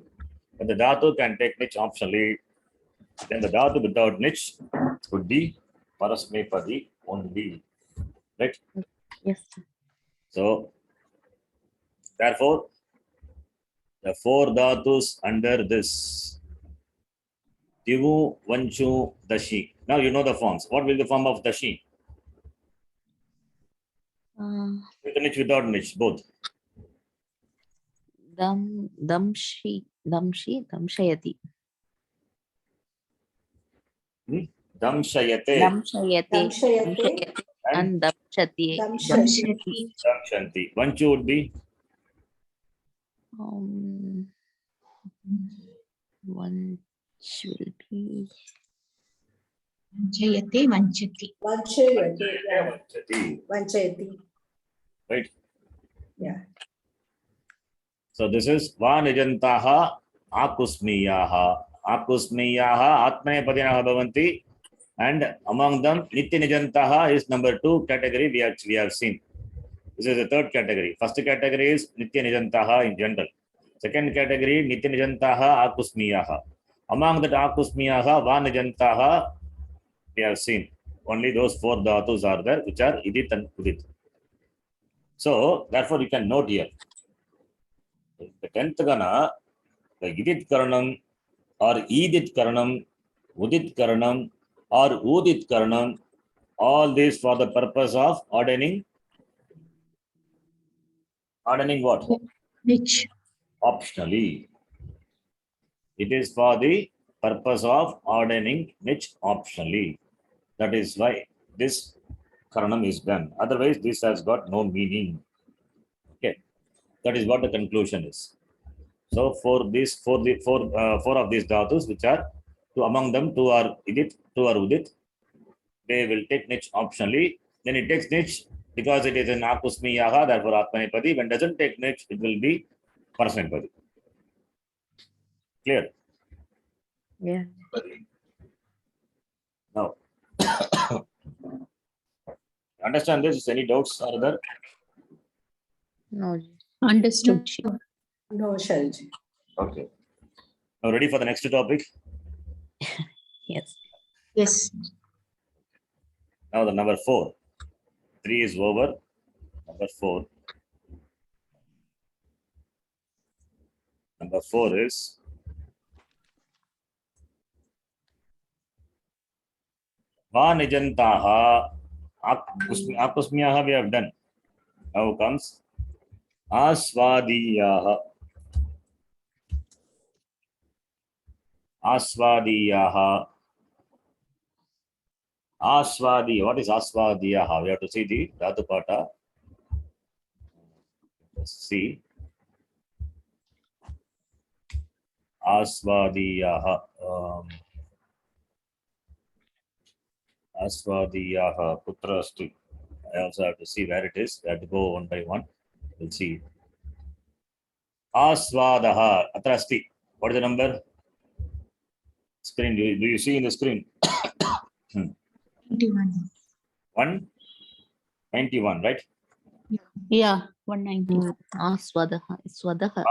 when the Dhatu can take niche optionally, then the Dhatu without niche would be Parasmipadi only. Right? Yes. So, therefore, the four Dhatus under this Divu, Vanchu, Dashi. Now you know the forms. What will the form of Dashi? With niche, without niche, both. Damshayati. Damshayate. Damshayate. And Damshati. Damshati. Damshanti. Vanchu would be One will be Vanchayate, vanchati. Vanchayate, yeah, Vanchati. vanchayati, Right. yeah. So this is Vanijantaha Akusmiyaha. Akusmiyaha Atmanepadinaha Bhavanti. And among them, Nityanijantaha is number 2 category we have seen. This is the third category. First category is Nityanijantaha in general. Second category, Nityanijantaha Akusmiyaha. Among that Akusmiyaha, Vanijantaha, we have seen. Only those 4 dhatus are there, which are Idit and Udit. So, therefore, you can note here. The 10th Gana, the Idit Karanam or Idit Karanam, Udit Karanam or Udit Karanam, all these for the purpose of ordaining. Ordaining what? Which? Optionally. It is for the purpose of ordaining which optionally. That is why this karanam is done. Otherwise, this has got no meaning. Okay, that is what the conclusion is. So for this, four of these dhatus, which are among them, 2 are idit, 2 are udit, they will take niche optionally. Then it takes niche because it is an akusmiyaha, therefore atmanepadi. When doesn't take niche, it will be parasmanepadi. Clear? yeah. Now, understand this? Any doubts are there? No. Understood. No, Shalji. Okay. Now ready for the next topic? Yes. Yes. Now the number 4. 3 is over. Number 4. Number 4 is Vanijantaha Akusmiyaha we have done. Now comes Aswadiyaha. Aswadiyaha. Aswadi. What is Aswadiyaha? We have to see the Dhatu Pata. Let's see. Aswadiyaha. Aswadiyaha Putra Asti. I also have to see where it is. We have to go one by one. We'll see. Aswadaha. Atra asti. What is the number? Screen. Do you see in the screen? 21. 191, right? Yeah, 190. Swadaha. Swadaha.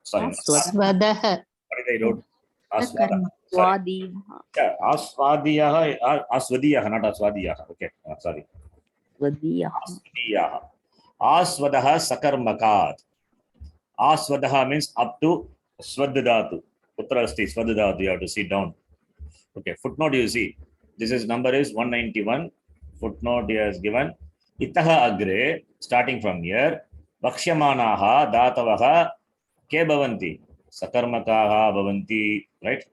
Sorry. Swadaha. What did I wrote? Aswada. Karma. Sorry. Yeah, Aswadiyaha. Aswadiyaha, not Aswadiyaha. Okay. Sorry. Swadiyaha. Aswadiyaha. Aswadaha Sakarmakat. Aswadaha means up to Swadhatu. Putra asti Swadhatu. You have to see down. Okay. Footnote you see. This is number is 191. Footnote he has given. Itaha agre. Starting from here. Vakshyamanaha Datavaha Ke Bhavanti. Sakarmakaha Bhavanti. Right?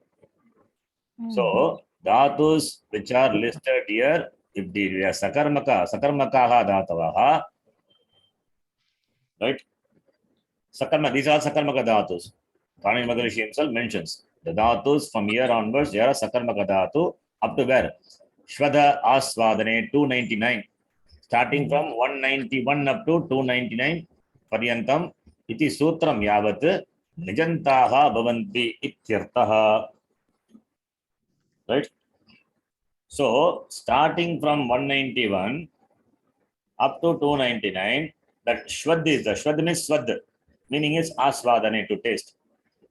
So, dhatus which are listed here, if they are sakarmakaha dhatavaha, right? These are sakarmaka dhatus. Kani Maharishi himself mentions the dhatus from here onwards, they are sakarmaka dhatu up to where? Shvada Aswadane 299. Starting from 191 up to 299 Paryantam, iti sutram yavat nijantaha bhavanti ityartaha. Right? So, starting from 191 up to 299, that Shwad is the Shwad means Swad, meaning is Aswadane, to taste.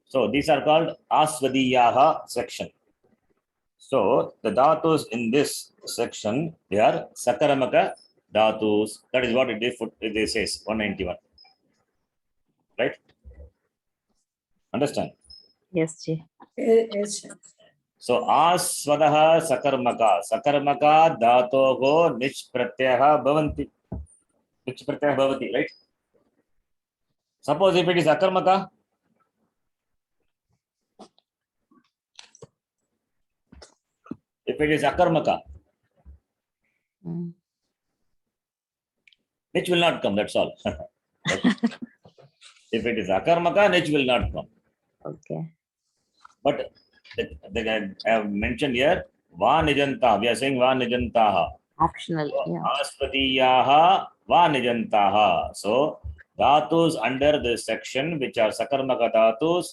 So, these are called Aswadiyaha section. So, the dhatus in this section, they are Sakaramaka dhatus. That is what it says, 191. Right? Understand? Yes, Ji. Yes, Shalji. So Aswadaha Sakarmaka dhatoho nich pratyaha bhavanti. Nich pratyaha bhavati, right? Suppose if it is akarmaka, nich will not come, that's all. If it is akarmaka, nich will not come. Okay. But I have mentioned here, va nijanta. We are saying va nijantaha. Optional. Yeah. Aspadiyaha va nijantaha. So, dhatus under this section, which are sakarmaka dhatus,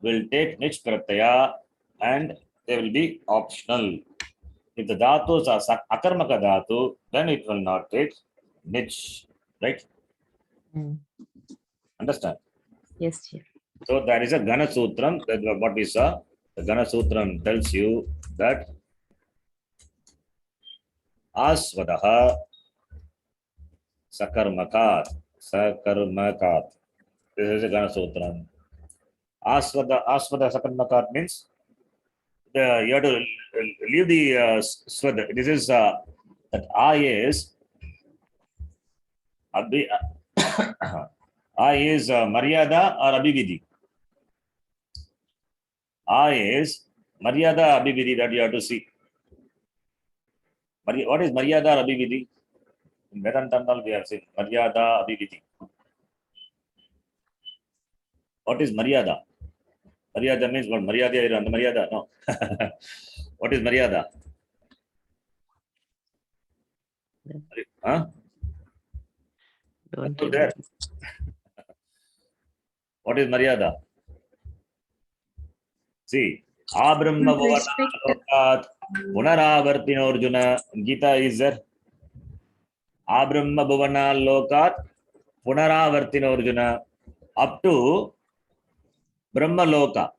will take nich pratyaya and they will be optional. If the dhatus are akarmaka dhatu, then it will not take nich. Right? Mm. Understand? Yes. Yeah. So there is a Gana Sutram, that what we saw. The Gana Sutram tells you that Aswadaha Sakarmakat. Sakarmakat. This is a Gana Sutram. Aswada Sakarmakat means you have to leave the Swada. This is that I is I is Maryada or Abhividhi. I is Maryada Abhividhi that you have to see. What is Maryada Abhividhi? In Vedantantal we have seen Maryada Abhividhi. What is Maryada? Maryada means what? Maryada, no. What is Maryada? Huh? Don't Not there. What is Maryada? See, Abrahma Lokat Punaravartino Arjuna. Gita is there. Abrahma Bhavana Lokat Punaravartino Arjuna up to Brahma Loka.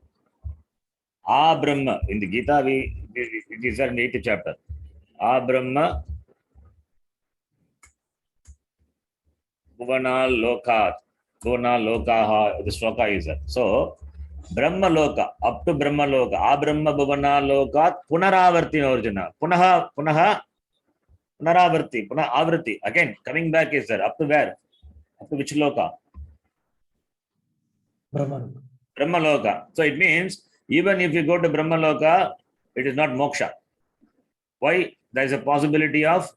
Brahma. In the Gita, it is an 8th chapter. Brahma Bhavana Lokat. Bhavana Lokaha. The shloka is there. So, Brahma Loka, up to Brahma Loka, Brahma Bhavana Lokat, Punaravartino Arjuna. Punaha, Punaravarti, Avrati. Again, coming back is there. Up to where? Up to which Loka? Brahman. Brahma Loka. So it means, even if you go to Brahma Loka, it is not moksha. Why? There is a possibility of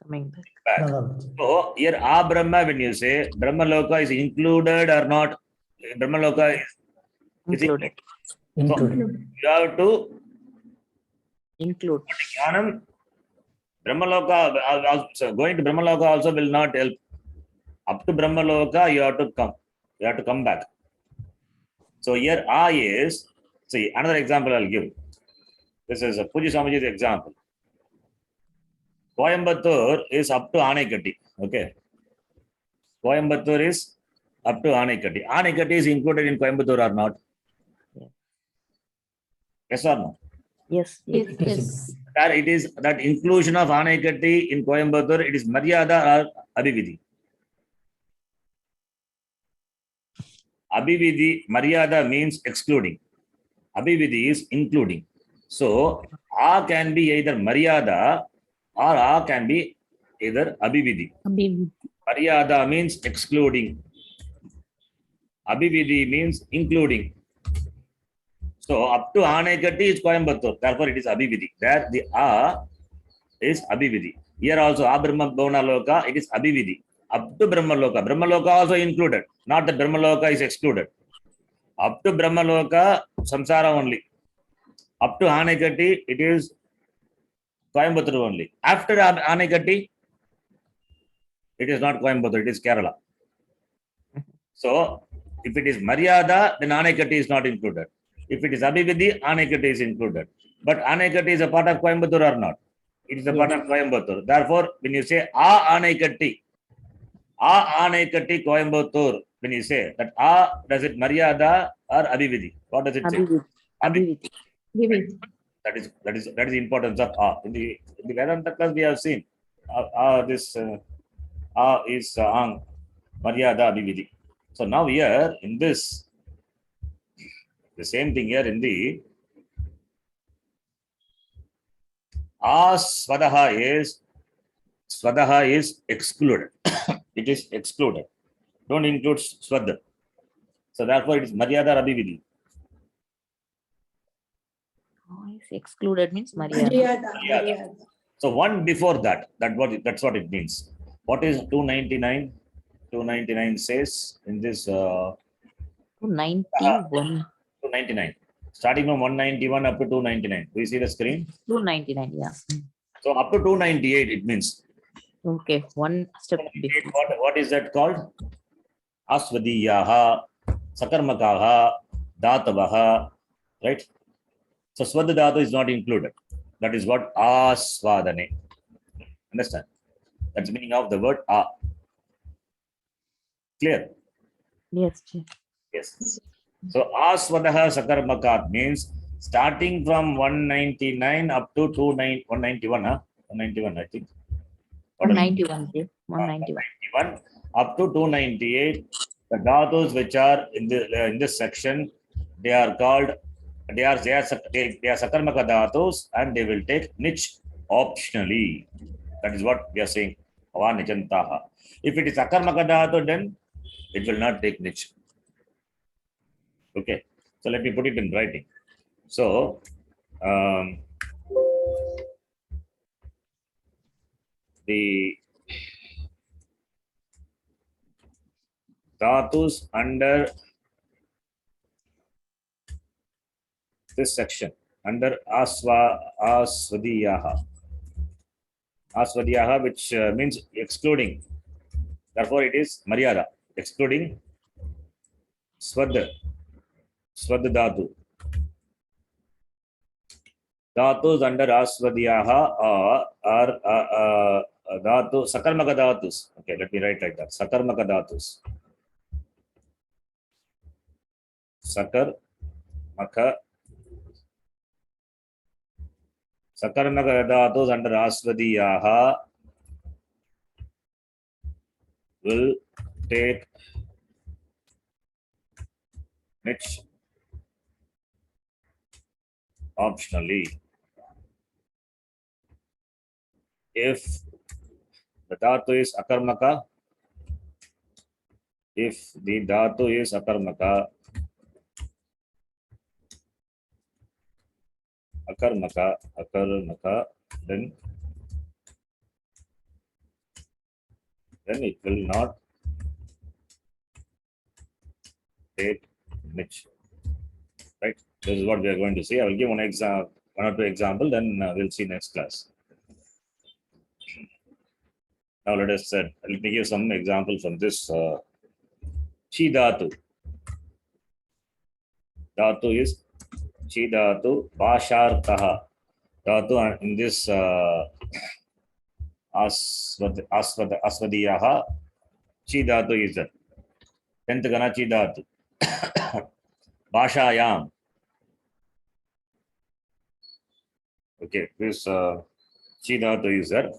coming back. back. Brahman. So, here Brahma, when you say, Brahma Loka is included or not? Brahma Loka is Included. Included. you have to Include. Jnanam, Brahmaloka, also, going to Brahmaloka also will not help. Up to Brahmaloka, you have to come. You have to come back. So here I is, see, another example I'll give. This is a Puji Swamiji's example. Coimbatore is up to Anaikatti. Okay. Coimbatore is up to Anaikatti. Anaikatti is included in Coimbatore or not? Yeah. Yes or no? Yes. Yes. Yes. That it is that inclusion of Anaikatti in Coimbatore, it is Maryada or Abhividhi. Abhividhi, Maryada means excluding. Abhividhi is including. So, A can be either Maryada or A can be either Abhividhi. Abhividhi. Maryada means excluding. Abhividhi means including. So, up to Anaikatti is Coimbatore. Therefore, it is Abhividhi. There the A is Abhividhi. Here also, Brahma Bhavana Loka, it is Abhividhi. Up to Brahma Loka. Brahma Loka also included. Not that Brahma Loka is excluded. Up to Brahma Loka, Samsara only. Up to Anaikatti, it is Coimbatore only. After Anaikatti, it is not Coimbatore, it is Kerala. So, if it is Maryada, then Anaikatti is not included. If it is Abhividhi, Anaikatti is included. But Anaikatti is a part of Coimbatore or not? It is a part of Coimbatore. Therefore, when you say Anaikatti Coimbatore, when you say that does it Maryada or Abhividhi? What does it say? Abhividhi. Abhividhi. That is the importance of In the Vedanta class, we have seen this is Ang Maryada Abhividhi. So now here in this, the same thing here in the Swadaha is excluded. It is excluded. Don't include Swada. So therefore it is Maryada Abhividhi. Is excluded means Maryada. Maryada. So one before that, that's what it means. What is 299? 299 says in this 291. 299. Starting from 191 up to 299. Do you see the screen? 299, yeah. So up to 298, it means. Okay, one step before. What is that called? Asvadiyaha, Sakarmakaha, Datavaha, right? So Swad Dhatu is not included. That is what Asvadane. Understand? That's the meaning of the word A. Clear? Yes, Ji. Yes. So Aswadaha Sakarmakat means starting from 199 up to 191, huh? 191, I think. 191, Ji. 191. 191 up to 298. The dhatus which are in this section, they are called, they are Sakarmaka dhatus, and they will take niche optionally. That is what we are saying. If it is Sakarmaka dhatu, then it will not take niche. Okay, so let me put it in writing. So, the dhatus under this section, under Asvadiyaha, which means excluding. Therefore, it is Maryada, excluding Swad dhatu. Dhatus under Asvadiyaha are dhatu, Sakarmaka dhatus. Okay, let me write like that. Sakarmaka dhatus. Sakarmaka dhatus under Asvadiyaha will take niche optionally if the dhatu is akarmaka. If the dhatu is akarmaka, then it will not take niche. Right? This is what we are going to see. I will give one or two example, then we'll see next class. Now let me give some example from this. Chi dhatu. Dhatu is Chi dhatu, Bashartaha. Dhatu in this Asvadiyaha, Chi dhatu is there. 10th Gana Chi dhatu. Bashayam. Okay, this Chi dhatu is there.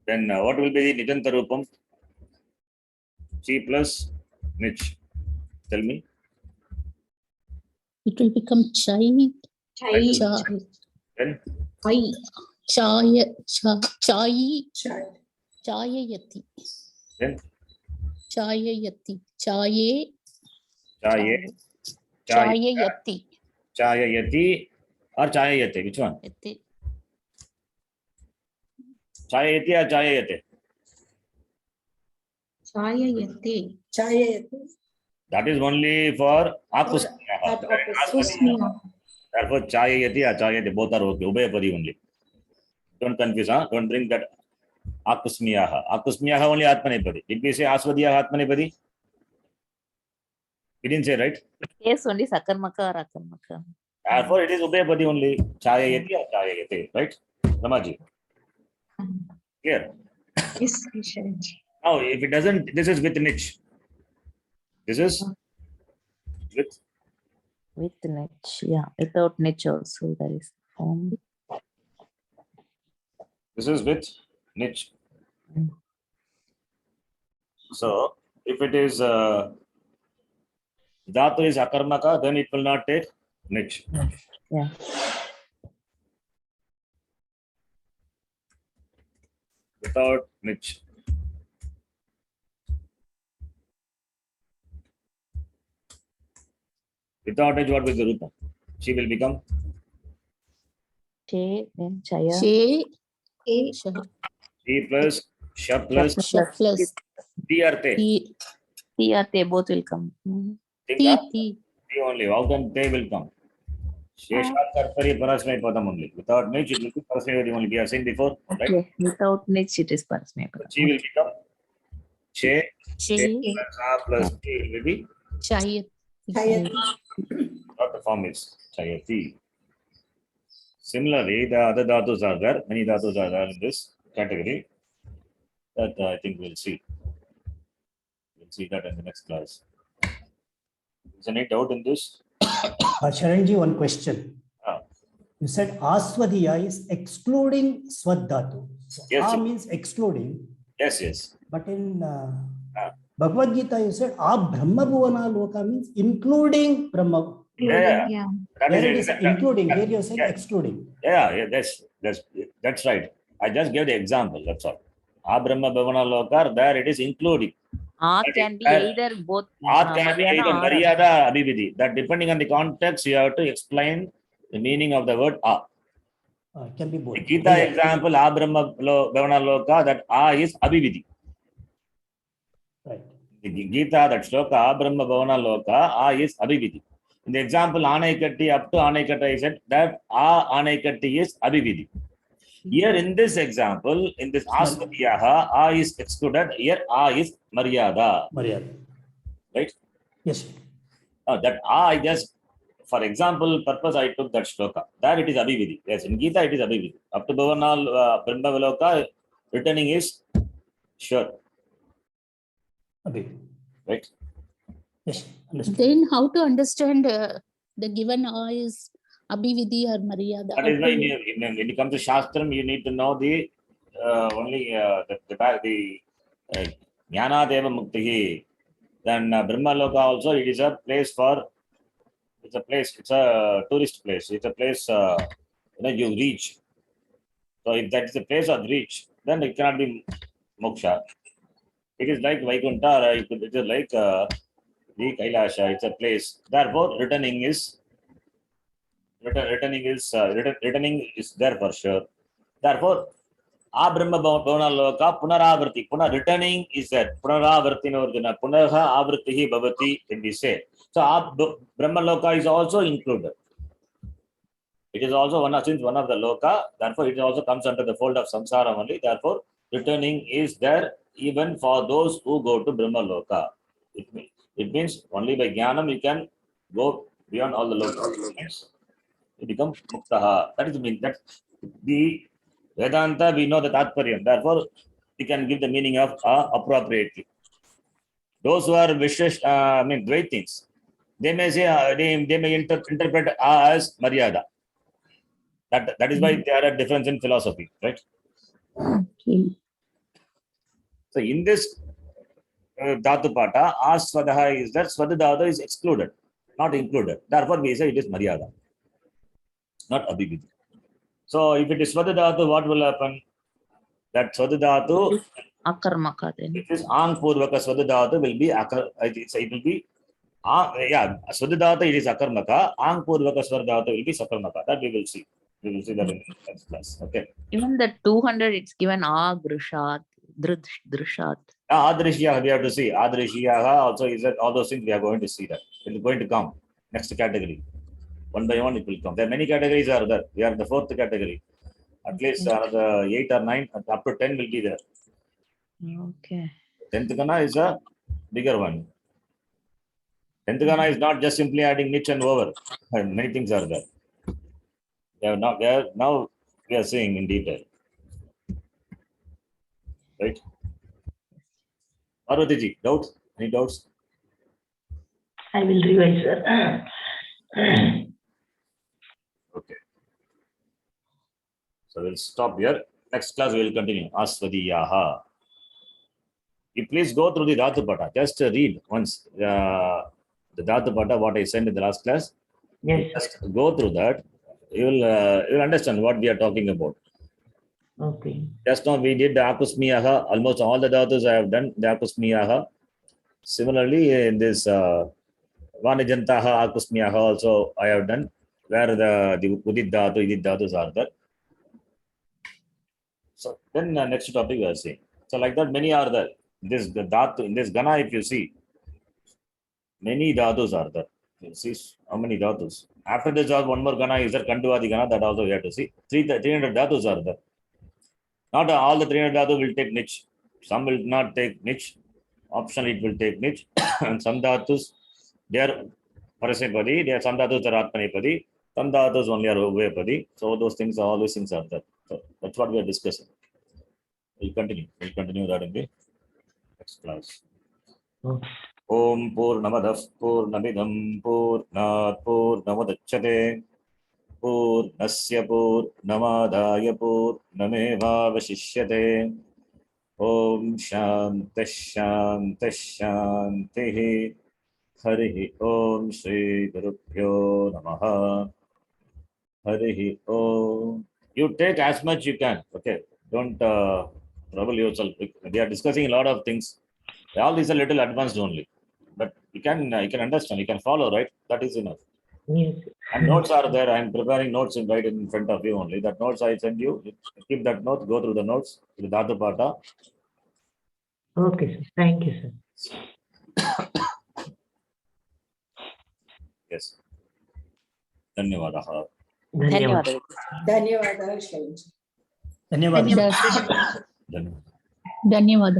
Then what will be the Nijanta Rupam? Chi plus Nich. Tell me. It will become chai. Chai. Then Chai. Chai. Chayayati. Then Chayayati. Chaye. Chayayati Chayayati. or Chayayate. Which one? Yati. Chayayati or Chayayate? Chayayati. That is only for Akusmiyaha. Kusmiya. Therefore, Chayayati or Chayayate, both are okay. Ubhayapadi only. Don't confuse, huh? Don't bring that Akusmiyaha. Akusmiyaha only Atmanepadi. Did we say Asvadiyaha Atmanepadi? We didn't say, right? Yes, only Sakarmaka or Akarmaka. Therefore, it is Ubhayapadi only. Chayayati or Chayayate, right? Ramaji. Clear? Yes, Vishaji. Now, if it doesn't, this is with niche. This is with With niche, yeah. Without niche also there is form. This is with niche. Mm. So, if it is dhatu is akarmaka, then it will not take niche. Yeah. Without niche. Without niche, what will the rupa? She will become Che, then Chaya. Che. T plus Sha plus Sha plus T arte. T. T or they both will come. Think T, of T. T only. How can they will come? Sheshat Karpari Parasmay Padam only. Without niche, it will be Parasmay only. We have seen before, right? Okay. Without niche, it is Parasmaya So Padam. Chi will become Che Che, plus A plus T will be Chayat. Chayat. what the form is. Chayati. Similarly, the other dhatus are there. Many dhatus are there in this category. That I think we'll see. We'll see that in the next class. Is there any doubt in this? Sharanji, one question. Ah. You said Aswadiya is excluding Swad Dhatu. So Yes, A sir. means excluding, Yes. but in Ah. Bhagavad Gita, you said A Brahma Bhuvana Loka means including Brahma. Yeah. Yeah. That There it is is including, here you're saying Yeah. excluding. Yeah, that's right. I just gave the example. That's all. Abrahma Bhavana Lokar, there it is including. A That can is- be either both Art can be Madhyana either or Maryada or Abhividhi. That depending on the context, you have to explain the meaning of the word A. It can be both. The Gita example, Abrahma Bhavana Loka, that A is Abhividhi. Right. The Gita, that shloka, Brahma Bhavana Loka, A is Abhividhi. In the example, Anaikatti, up to Anaikatti, I said that A Anaikatti is Abhividhi. Here in this example, in this Asvadiyaha, A is excluded, here A is Maryada. Maryada. Right? Yes. That A, I just, for example, purpose, I took that shloka. There it is Abhividhi. Yes, in Gita, it is Abhividhi. Up to Bhavana, Brahma Loka, returning is sure. Abhi. Right? Yes. Understood. Then how to understand the given A is Abhividhi or Maryada? That is why when it comes to Shastram, you need to know the only the Jnana Deva Muktihi. Then Brahma Loka also, it is a place for, it's a tourist place. It's a place, you reach. So if that is a place of reach, then it cannot be Moksha. It is like Vaikuntha, or it is like the Kailasha. It's a place. Therefore, returning is there for sure. Therefore, A Brahma Bhavana Loka Punaravarti. Returning is that. Punaravarti no Arjuna. Punaha Avratihi Bhavati, can we say. So Brahma Loka is also included. It is also one of the Loka. Therefore, it also comes under the fold of Samsara only. Therefore, returning is there even for those who go to Brahma Loka. It means only by Jnanam you can go beyond all the Lokas. You become Muktaha. That is the meaning. That's the Vedanta, we know the Tatparyam. Therefore, we can give the meaning of appropriately. Those who are Dvaitins, they may say, they may interpret A as Maryada. That is why there are difference in philosophy, right? Okay. So in this Dhatu Pata, Aswadaha is that Swada Dhatu is excluded, not included. Therefore, we say it is Maryada, not Abhividhi. So if it is Swada Dhatu, what will happen? That Swada Dhatu, Akarmaka then. it is Ang Purvaka Swada Dhatu will be it will be Swada Dhatu, it is Akarmaka. Ang Purvaka Swada Dhatu will be Sakarmaka. That we will see. We will see that in the next class. Okay. Even the 200, it's given Agrushat, Drushat. Adrishya, we have to see. Adrishya also is that all those things we are going to see that. It is going to come. Next category. One by one it will come. There are many categories are there. We are in the fourth category. At least another 8 or 9, up to 10 will be there. Okay. 10th Gana is a bigger one. 10th Gana is not just simply adding niche and over. Many things are there. Now we are seeing in detail. Right? Parvatiji, doubts? Any doubts? I will revise, sir. Okay. So we'll stop here. Next class we will continue. Asvadiyaha. You please go through the Dhatu Pata. Just read once the Dhatu Pata, what I sent in the last class. Yes, Just go through that. You will understand what we are talking about. okay. Just now we did the Akusmiyaha. Almost all the Dhatus I have done the Akusmiyaha. Similarly, in this Vanijantaha, Akusmiyaha also I have done, where the Udit Dhatu, Idit Dhatus are there. So then next topic we are seeing. So like that, many are there. This Dhatu, in this Gana, if you see, many dhatus are there. You see how many dhatus. After this, one more gana is there, Kanduvadi gana, that also we have to see. 300 dhatus are there. Not all the 300 dhatu will take niche. Some will not take niche. Optional it will take niche. And some dhatus, they are parasipadi, there are some dhatus are atmanipadi, some dhatus only are ubhayapadi. So those things, all these things are there. So that's what we are discussing. We'll continue that in the next class. Okay. Om Purnamadav Purnamidam Purnat Purnamudachyate Purnasya Purnamadaya Purnamevavashishyate. Om Shanti Shanti Shanti. Harihi Om Shri Gurubhyo Namaha. Harihi Om. You take as much you can. Okay. Don't trouble yourself. We are discussing a lot of things. All these are little advanced only. But you can understand, you can follow, right? That is enough. Yes. And notes are there. I am preparing notes right in front of you only. That notes I send you. Keep that note. Go through the notes. The Dhatu Pata. Okay, sir. Thank you, sir. Yes. Dhanyavadaha. ಧನ್ಯವಾದ. ಧನ್ಯವಾದಗಳು. ಧನ್ಯವಾದ ಶ್ರೇಯಾಂಜಿ. ಧನ್ಯವಾದ. Dhanyavadaha. ಧನ್ಯವಾದ.